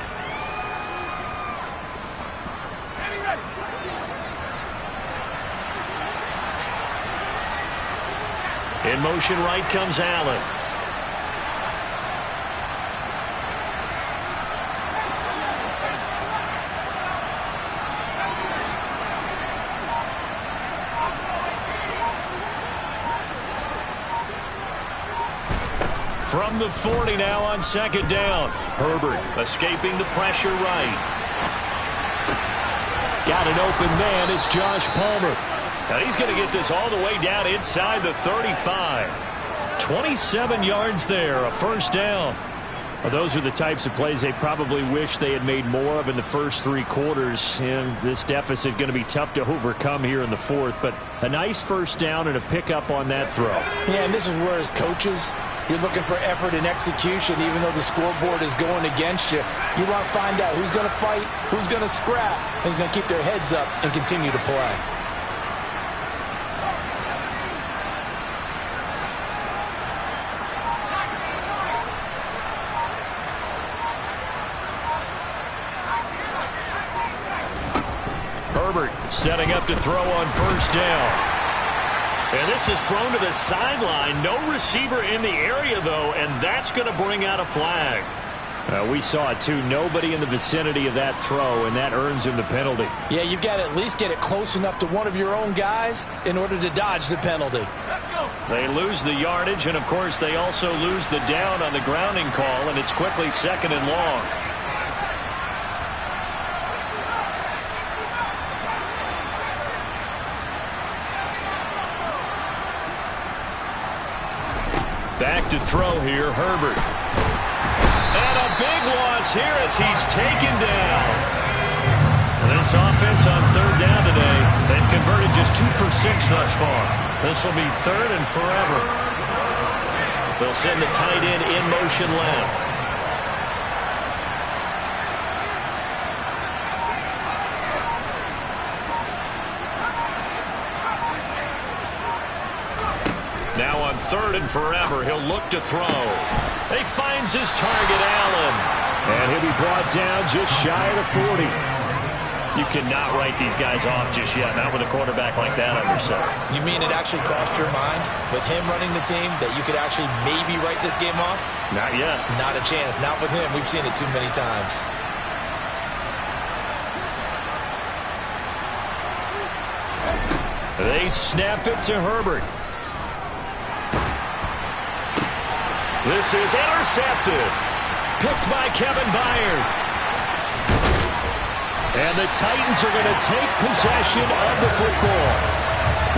In motion right comes Allen. From the 40 now on second down. Herbert escaping the pressure right. Got an open man. It's Josh Palmer. And he's going to get this all the way down inside the 35. 27 yards there, a first down. Well, those are the types of plays they probably wish they had made more of in the first 3 quarters. And this deficit going to be tough to overcome here in the fourth. But a nice first down and a pickup on that throw. Yeah, and this is where as coaches, you're looking for effort and execution, even though the scoreboard is going against you. You want to find out who's going to fight, who's going to scrap, who's going to keep their heads up and continue to play. Herbert setting up to throw on first down. And this is thrown to the sideline. No receiver in the area, though, and that's going to bring out a flag. We saw it, too. Nobody in the vicinity of that throw, and that earns him the penalty. Yeah, you've got to at least get it close enough to one of your own guys in order to dodge the penalty. They lose the yardage, and, of course, they also lose the down on the grounding call, and it's quickly second and long. Back to throw here, Herbert. And a big loss here as he's taken down. This offense on third down today, they've converted just 2 for 6 thus far. This will be third and forever. They'll send the tight end in motion left. Now on third and forever, he'll look to throw. He finds his target, Allen. And he'll be brought down just shy of the 40. You cannot write these guys off just yet, not with a quarterback like that under center. You mean it actually crossed your mind with him running the team that you could actually maybe write this game off? Not yet. Not a chance. Not with him. We've seen it too many times. They snap it to Herbert. This is intercepted. Picked by Kevin Byard. And the Titans are going to take possession of the football.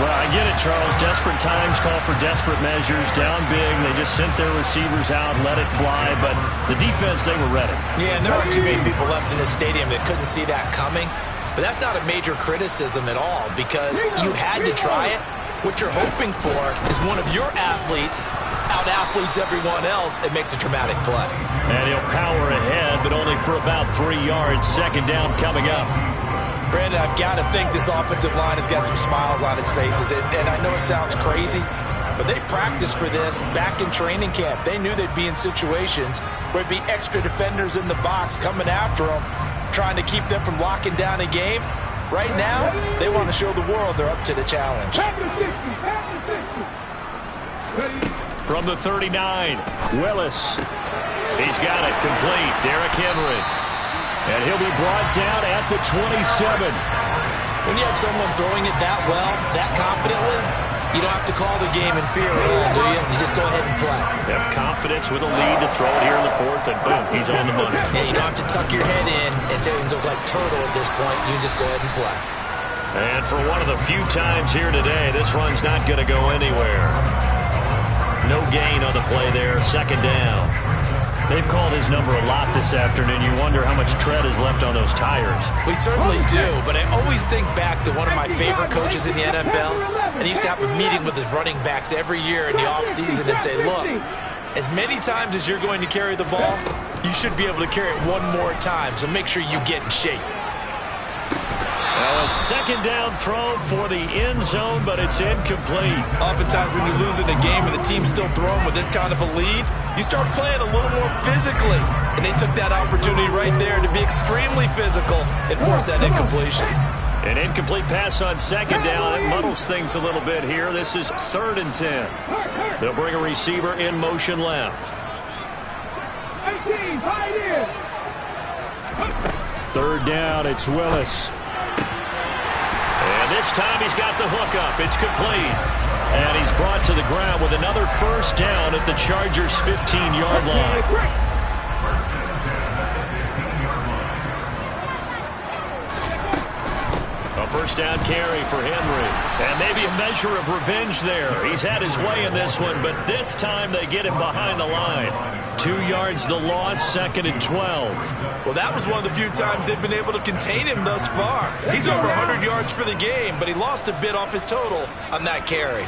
Well, I get it, Charles. Desperate times call for desperate measures. Down big. They just sent their receivers out, let it fly. But the defense, they were ready. Yeah, and there aren't too many people left in the stadium that couldn't see that coming. But that's not a major criticism at all because you had to try it. What you're hoping for is one of your athletes out-athletes everyone else. It makes a dramatic play. And he'll power ahead, but only for about 3 yards. Second down coming up. Brandon, I've got to think this offensive line has got some smiles on its faces. And I know it sounds crazy, but they practiced for this back in training camp. They knew they'd be in situations where there'd be extra defenders in the box coming after them, trying to keep them from locking down a game. Right now, they want to show the world they're up to the challenge. From the 39, Willis. He's got it complete. Derrick Henry. And he'll be brought down at the 27. When you have someone throwing it that well, that confidently, you don't have to call the game in fear at all, do you? You just go ahead and play. Have confidence with a lead to throw it here in the fourth, and boom, he's on the money. Yeah, you don't have to tuck your head in and tell him to look like turtle at this point. You can just go ahead and play. And for one of the few times here today, this run's not going to go anywhere. No gain on the play there, second down. They've called his number a lot this afternoon. You wonder how much tread is left on those tires. We certainly do, but I always think back to one of my favorite coaches in the NFL, and he used to have a meeting with his running backs every year in the offseason and say, look, as many times as you're going to carry the ball, you should be able to carry it one more time, so make sure you get in shape. Well, a second down throw for the end zone, but it's incomplete. Oftentimes when you lose in a game and the team's still throwing with this kind of a lead, you start playing a little more physically. And they took that opportunity right there to be extremely physical and force that incompletion. An incomplete pass on second down. It muddles things a little bit here. This is 3rd and 10. They'll bring a receiver in motion left. 18, pioneer. 3rd down, it's Willis. And this time he's got the hook up. It's complete. And he's brought to the ground with another first down at the Chargers' 15-yard line. A first down carry for Henry. And maybe a measure of revenge there. He's had his way in this one, but this time they get him behind the line. 2 yards the loss, 2nd and 12. Well, that was one of the few times they've been able to contain him thus far. He's over 100 yards for the game, but he lost a bit off his total on that carry.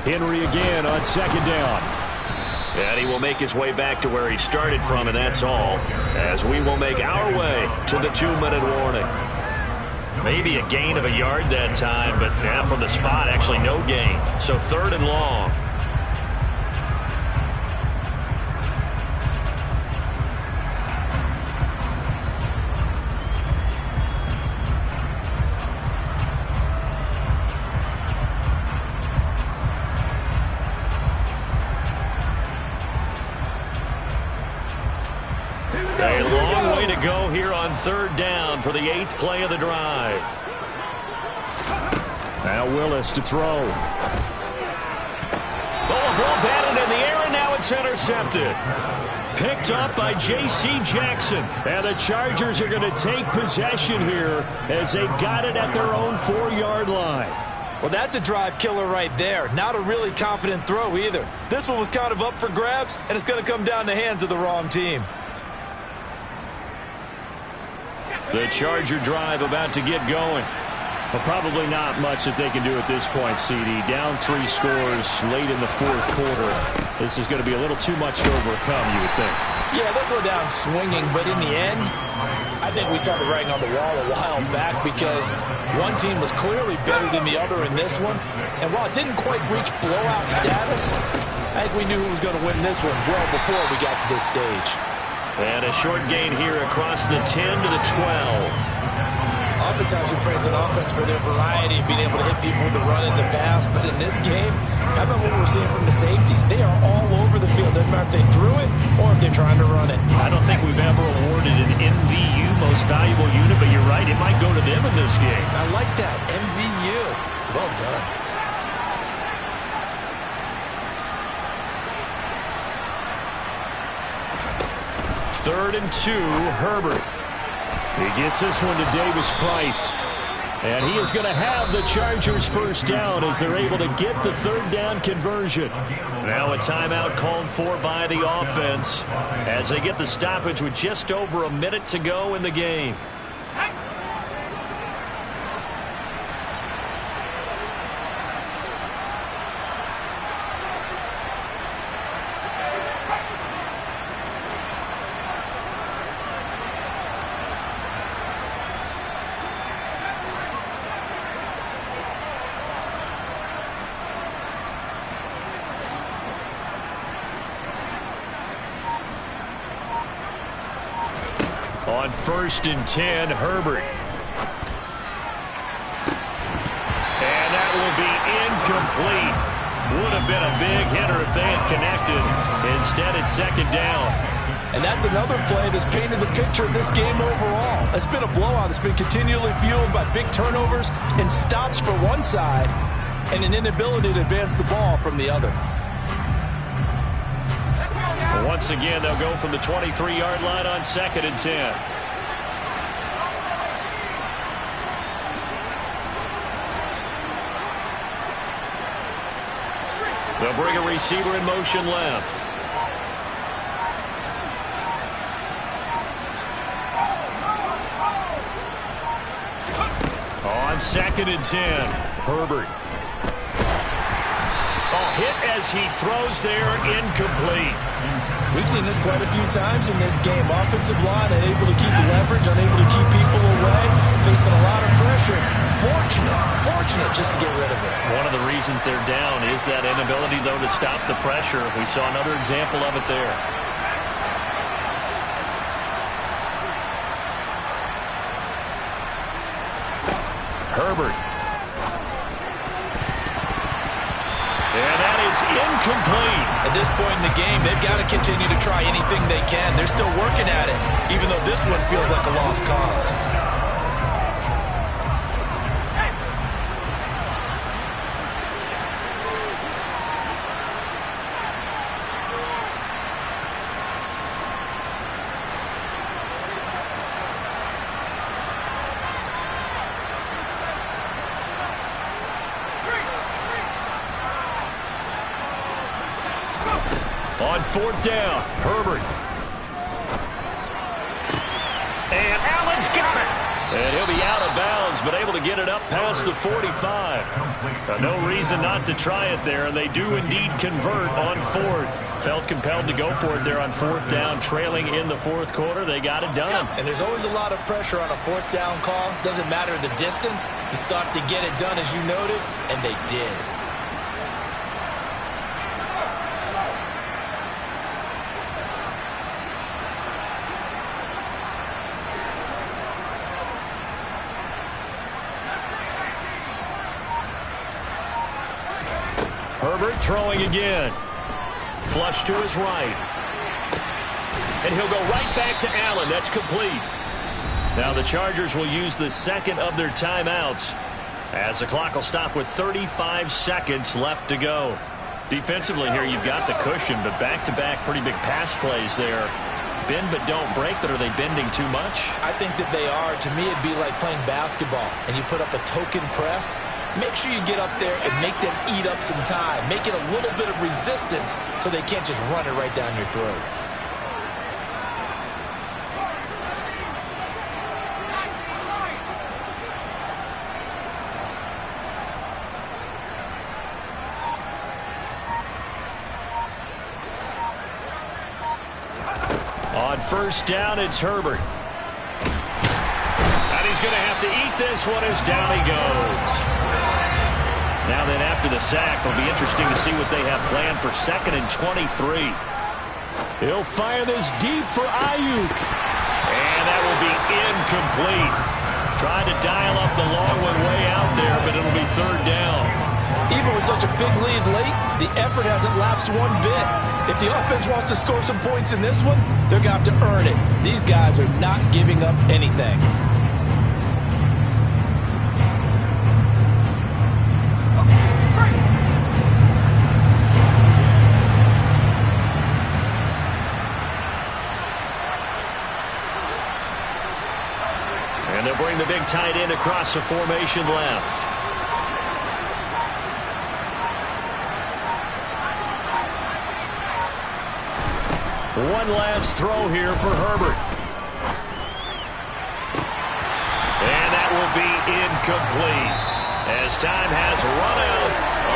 Henry again on 2nd down. And he will make his way back to where he started from, and that's all, as we will make our way to the 2-minute warning. Maybe a gain of a yard that time, but now from the spot, actually no gain. So 3rd and long. A long way to go here on 3rd down for the 8th play of the drive. Now Willis to throw. Oh, a ball batted in the air, and now it's intercepted. Picked up by J.C. Jackson. And the Chargers are going to take possession here as they've got it at their own 4-yard line. Well, that's a drive killer right there. Not a really confident throw either. This one was kind of up for grabs, and it's going to come down the hands of the wrong team. The Charger drive about to get going. But probably not much that they can do at this point, CD. Down 3 scores late in the 4th quarter. This is going to be a little too much to overcome, you would think. Yeah, they'll go down swinging, but in the end, I think we saw the writing on the wall a while back because one team was clearly better than the other in this one. And while it didn't quite reach blowout status, I think we knew who was going to win this one well before we got to this stage. And a short gain here across the 10 to the 12. Oftentimes we praise an offense for their variety and being able to hit people with the run and the pass. But in this game, how about what we're seeing from the safeties? They are all over the field. Doesn't matter if they threw it or if they're trying to run it. I don't think we've ever awarded an MVU, most valuable unit, but you're right, it might go to them in this game. I like that, MVU. Well done. Third and 2, Herbert. He gets this one to Davis Price. And he is going to have the Chargers first down as they're able to get the 3rd down conversion. Now a timeout called for by the offense as they get the stoppage with just over a minute to go in the game. On 1st and 10, Herbert. And that will be incomplete. Would have been a big hitter if they had connected. Instead, it's 2nd down. And that's another play that's painted the picture of this game overall. It's been a blowout. It's been continually fueled by big turnovers and stops for one side and an inability to advance the ball from the other. Once again, they'll go from the 23-yard line on 2nd and 10. They'll bring a receiver in motion left. On 2nd and 10, Herbert. Oh, hit as he throws there, incomplete. We've seen this quite a few times in this game. Offensive line unable to keep leverage, unable to keep people away, facing a lot of pressure. Fortunate just to get rid of it. One of the reasons they're down is that inability, though, to stop the pressure. We saw another example of it there. Herbert. And that is incomplete. At this point in the game, they've got to continue to try anything they can. They're still working at it, even though this one feels like a lost cause. On fourth down, Herbert. And Allen's got it. And he'll be out of bounds, but able to get it up past the 45. No reason not to try it there, and they do indeed convert on fourth. Felt compelled to go for it there on fourth down, trailing in the fourth quarter. They got it done. And there's always a lot of pressure on a fourth down call. Doesn't matter the distance. You still have to get it done, as you noted, and they did. Herbert throwing again. Flush to his right. And he'll go right back to Allen. That's complete. Now the Chargers will use the second of their timeouts as the clock will stop with 35 seconds left to go. Defensively here, you've got the cushion, but back-to-back pretty big pass plays there. Bend but don't break, but are they bending too much? I think that they are. To me, it'd be like playing basketball, and you put up a token press. Make sure you get up there and make them eat up some time. Make it a little bit of resistance so they can't just run it right down your throat. On first down, it's Herbert. And he's going to have to eat this one as down he goes. Now then, after the sack, it'll be interesting to see what they have planned for 2nd and 23. He'll fire this deep for Ayuk. And that will be incomplete. Tried to dial up the long one way out there, but it'll be third down. Even with such a big lead late, the effort hasn't lapsed one bit. If the offense wants to score some points in this one, they're going to have to earn it. These guys are not giving up anything. And they'll bring the big tight end across the formation left. One last throw here for Herbert. And that will be incomplete as time has run out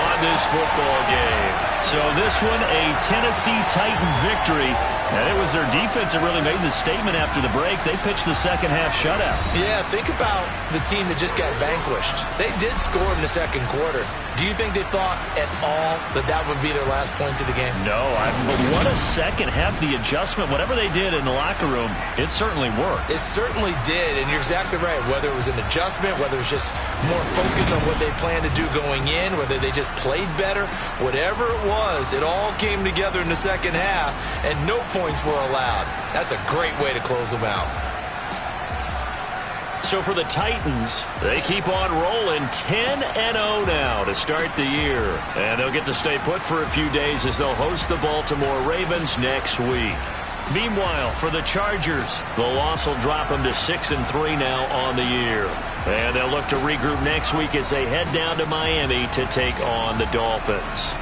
on this football game. So this one, a Tennessee Titan victory. And it was their defense that really made the statement after the break. They pitched the second half shutout. Yeah, think about the team that just got vanquished. They did score in the second quarter. Do you think they thought at all that that would be their last points of the game? No, but what a second half. The adjustment, whatever they did in the locker room, it certainly worked. It certainly did, and you're exactly right. Whether it was an adjustment, whether it was just more focus on what they planned to do going in, whether they just played better, whatever it was, it all came together in the second half, and no points were allowed. That's a great way to close them out. So for the Titans, they keep on rolling 10-0 now to start the year. And they'll get to stay put for a few days as they'll host the Baltimore Ravens next week. Meanwhile, for the Chargers, the loss will drop them to 6-3 now on the year. And they'll look to regroup next week as they head down to Miami to take on the Dolphins.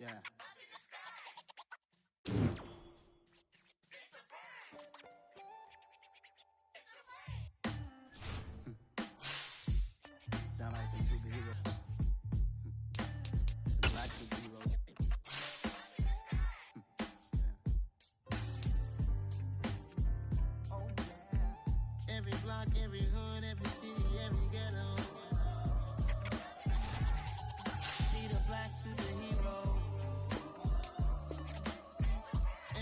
Yeah. Sound like some superheroes. Some black superheroes. Oh, yeah. Every block, every hood, every city, every ghetto. Need a black superhero.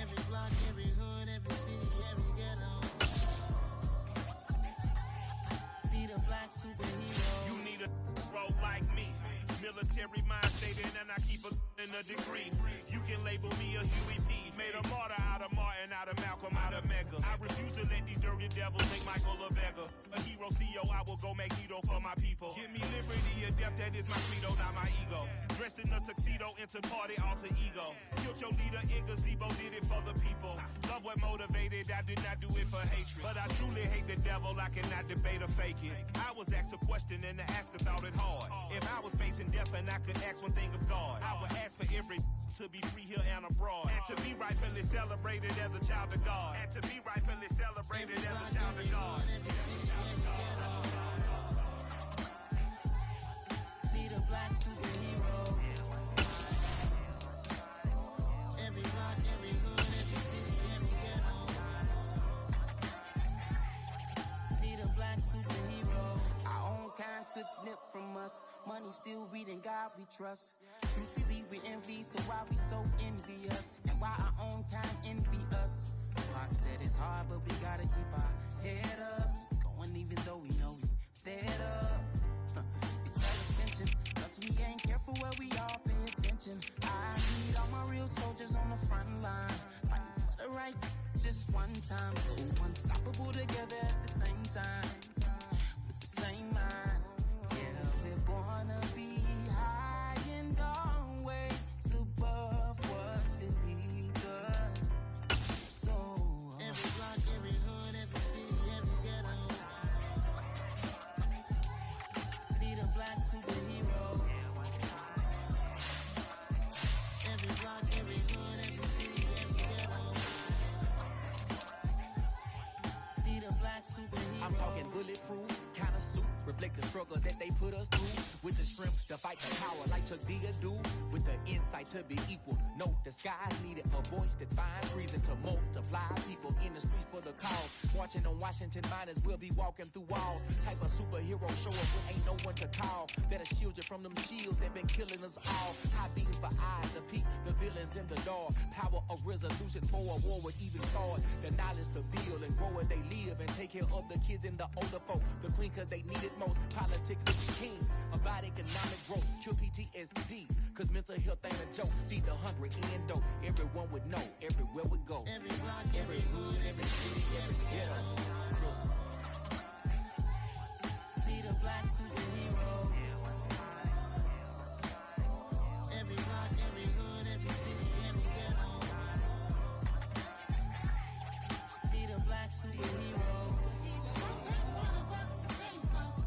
Every block, every hood, every city, every ghetto. Need a black superhero. You need a role like me. Military mind stated, and I keep in a degree. You can label me a Huey P. Made a martyr out of Martin, out of Malcolm, out of Mega. I refuse to let these dirty devils make Michael a beggar. A hero CEO, I will go Magneto for my people. Give me liberty or death, that is my credo, not my ego. Dressed in a tuxedo, into party, alter ego. Killed your leader in gazebo, did it for the people. Love what motivated, I did not do it for hatred. But I truly hate the devil, I cannot debate or fake it. I was asked a question and the asker thought it hard. If I was facing death and I could ask one thing of God, I would ask for every to be free here and abroad. And to be rightfully celebrated as a child of God. And to be rightfully celebrated as a child of God. Need a black superhero. Every block, every hood, every city, every ghetto. Need a black superhero. Our own kind took nip from us. Money still reading, God we trust. Truthfully we envy, so why we so envious? And why our own kind envy us? Pac said it's hard, but we gotta keep our head up. Going even though we know we fed up. It's all attention, cause we ain't careful where we all pay attention. I need all my real soldiers on the front line, fighting for the right just one time. So unstoppable together at the same time, with the same mind. Yeah, we're born to be high and always above what's beneath us. So every block, every hood, every city, every ghetto. Need a black superhero. Every block, every hood, every city, every ghetto. Need a black superhero. I'm talking bulletproof kind of suit, reflect the struggle that they put us through. With the strength to fight the power like Chuck D do. With the insight to be equal. No disguise needed, a voice that finds reason to multiply. People in the streets for the cause. Marching on Washington miners, we'll be walking through walls. Type of superhero show up when ain't no one to call. That'll shield you from them shields that been killing us all. High beams for eyes, the peak, the villains in the dark. Power of resolution for a war would even start. The knowledge to build and grow where they live and take care of the kids and the older folk. The queen cause they need it most. Politics with the kings. About economic growth. Cure PTSD. Cause mental health ain't a joke. Feed the hungry and dope. Everyone would know. Everywhere we go. Every block, every hood, every city, every ghetto. Need a black superhero. Every block, every hood, every city, every ghetto. Need a black superhero. It's gonna take one of us to save us.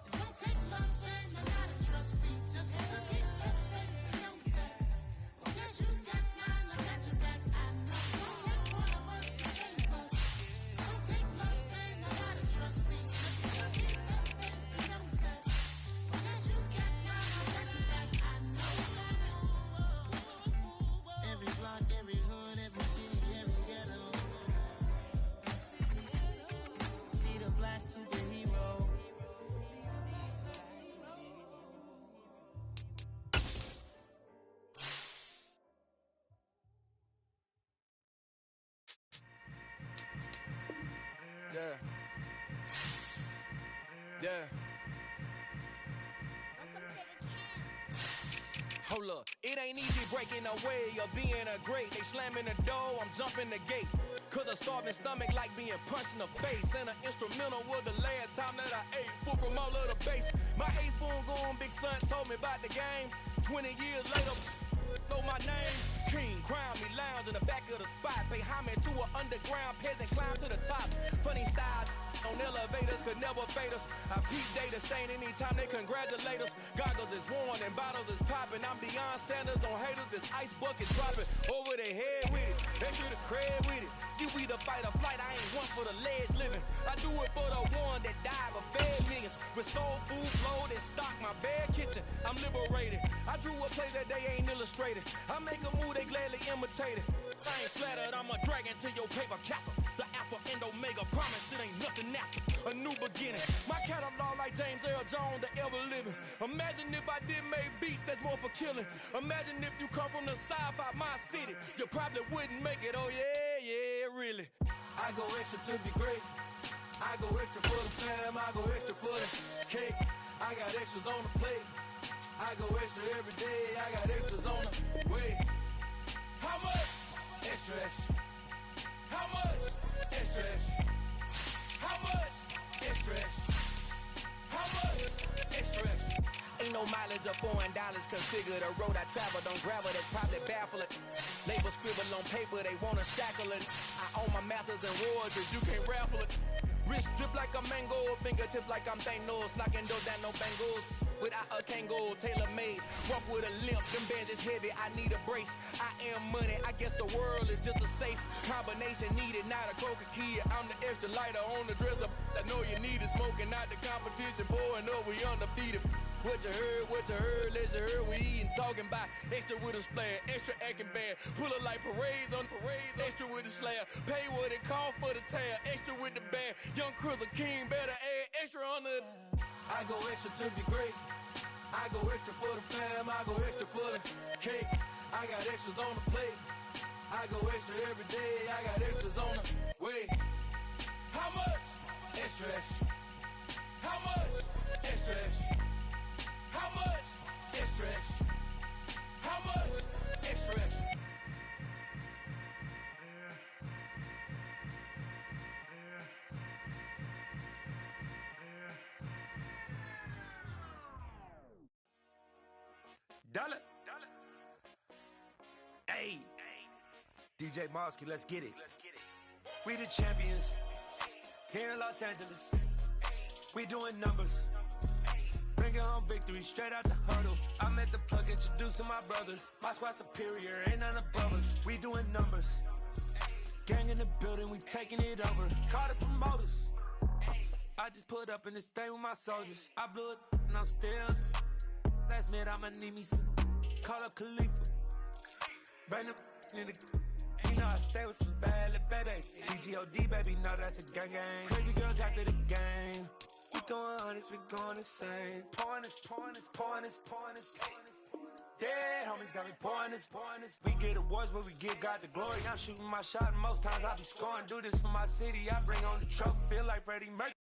It's gonna take love and a lot of trust. We just got to get that faith and know that. Well, guess you got mine, I got your back. I know it's gonna take one of us to save us. It's gonna take love and a lot of trust. We just got to get that faith and know that. Well, guess you got mine, I got your back. I know. Every block, every hood, every city, every ghetto. Need a black superhero. Yeah. Yeah. Hold up, it ain't easy breaking away or being a great. They slamming the door, I'm jumping the gate. Cause a starving stomach like being punched in the face. And an instrumental was the last time that I ate food from all of the base. My ace boom goon, big son told me about the game. 20 years later, know my name. King, crown me, lounge in the back of the spot. Pay homage to an underground peasant, climb to the top. Funny styles on elevators could never fade us. I peep data stain anytime they congratulate us. Goggles is worn and bottles is popping. I'm Deion Sanders on haters, this ice bucket dropping over their head with it. They should have cred with it. You either fight or flight, I ain't one for the ledge living. I do it for the one that died but fed millions. With soul food flowed and stock my bare kitchen. I'm liberated. I drew a play that they ain't illustrated. I make a move they gladly imitated. I ain't flattered, I'm a dragon to your paper castle. The Alpha and Omega, promise it ain't nothing after. A new beginning. My catalog like James Earl Jones, the ever living. Imagine if I did make beats that's more for killing. Imagine if you come from the sci-fi my city. You probably wouldn't make it, oh yeah, really. I go extra to be great. I go extra for the fam, I go extra for the cake. I got extras on the plate. I go extra every day, I got extras on the way. How much? Extra, extra. How much? Extra, extra. How much? Extra, extra. How much? Extra, extra. Ain't no mileage of $4 configure the road I travel. Don't gravel, that's probably baffling. Label scribble on paper, they wanna shackle it. I own my masters and royalties, you can't raffle it. Wrist drip like a mango, fingertip like I'm Thanos. Knocking doors down, no bangles. Without a Kango, tailor-made. Walk with a limp, them bands is heavy, I need a brace. I am money, I guess the world is just a safe combination needed, not a coca key. I'm the extra lighter on the dresser. I know you need it, smoking out the competition, pouring up, we undefeated. What you heard, let's you heard, we eating, talking about extra with a splash, extra acting bad, pull it like parades on parades, extra with the slab, pay what it cost for the tab, extra with the band, young Chris a king, better add extra on the. I go extra to be great, I go extra for the fam, I go extra for the cake, I got extras on the plate, I go extra every day, I got extras on the way. How much? Extra, extra. How much? Extra, extra. How much? Extra, extra. How much? Extra, extra. Dollar. Hey. DJ Mosky, let's get it. We the champions. Here in Los Angeles. We doing numbers. Bringing home victory straight out the huddle. I'm at the plug, introduced to my brother. My squad superior, ain't none above us. We doing numbers. Gang in the building, we taking it over. Call the promoters. I just put up in this thing with my soldiers. I blew it and I'm still. Last minute, I'ma need me some. Call up Khalifa. Bring them in the. You know I stay with some bad little baby. TGOD, baby, no, that's a gang gang. Crazy girls after the game. We throwing hundreds, we going insane. Pouring this. Dead homies got me pouring this. We get awards, but we give God the glory. I'm shooting my shot, and most times I be scoring. Do this for my city, I bring on the trophy. Feel like Freddie Mercury.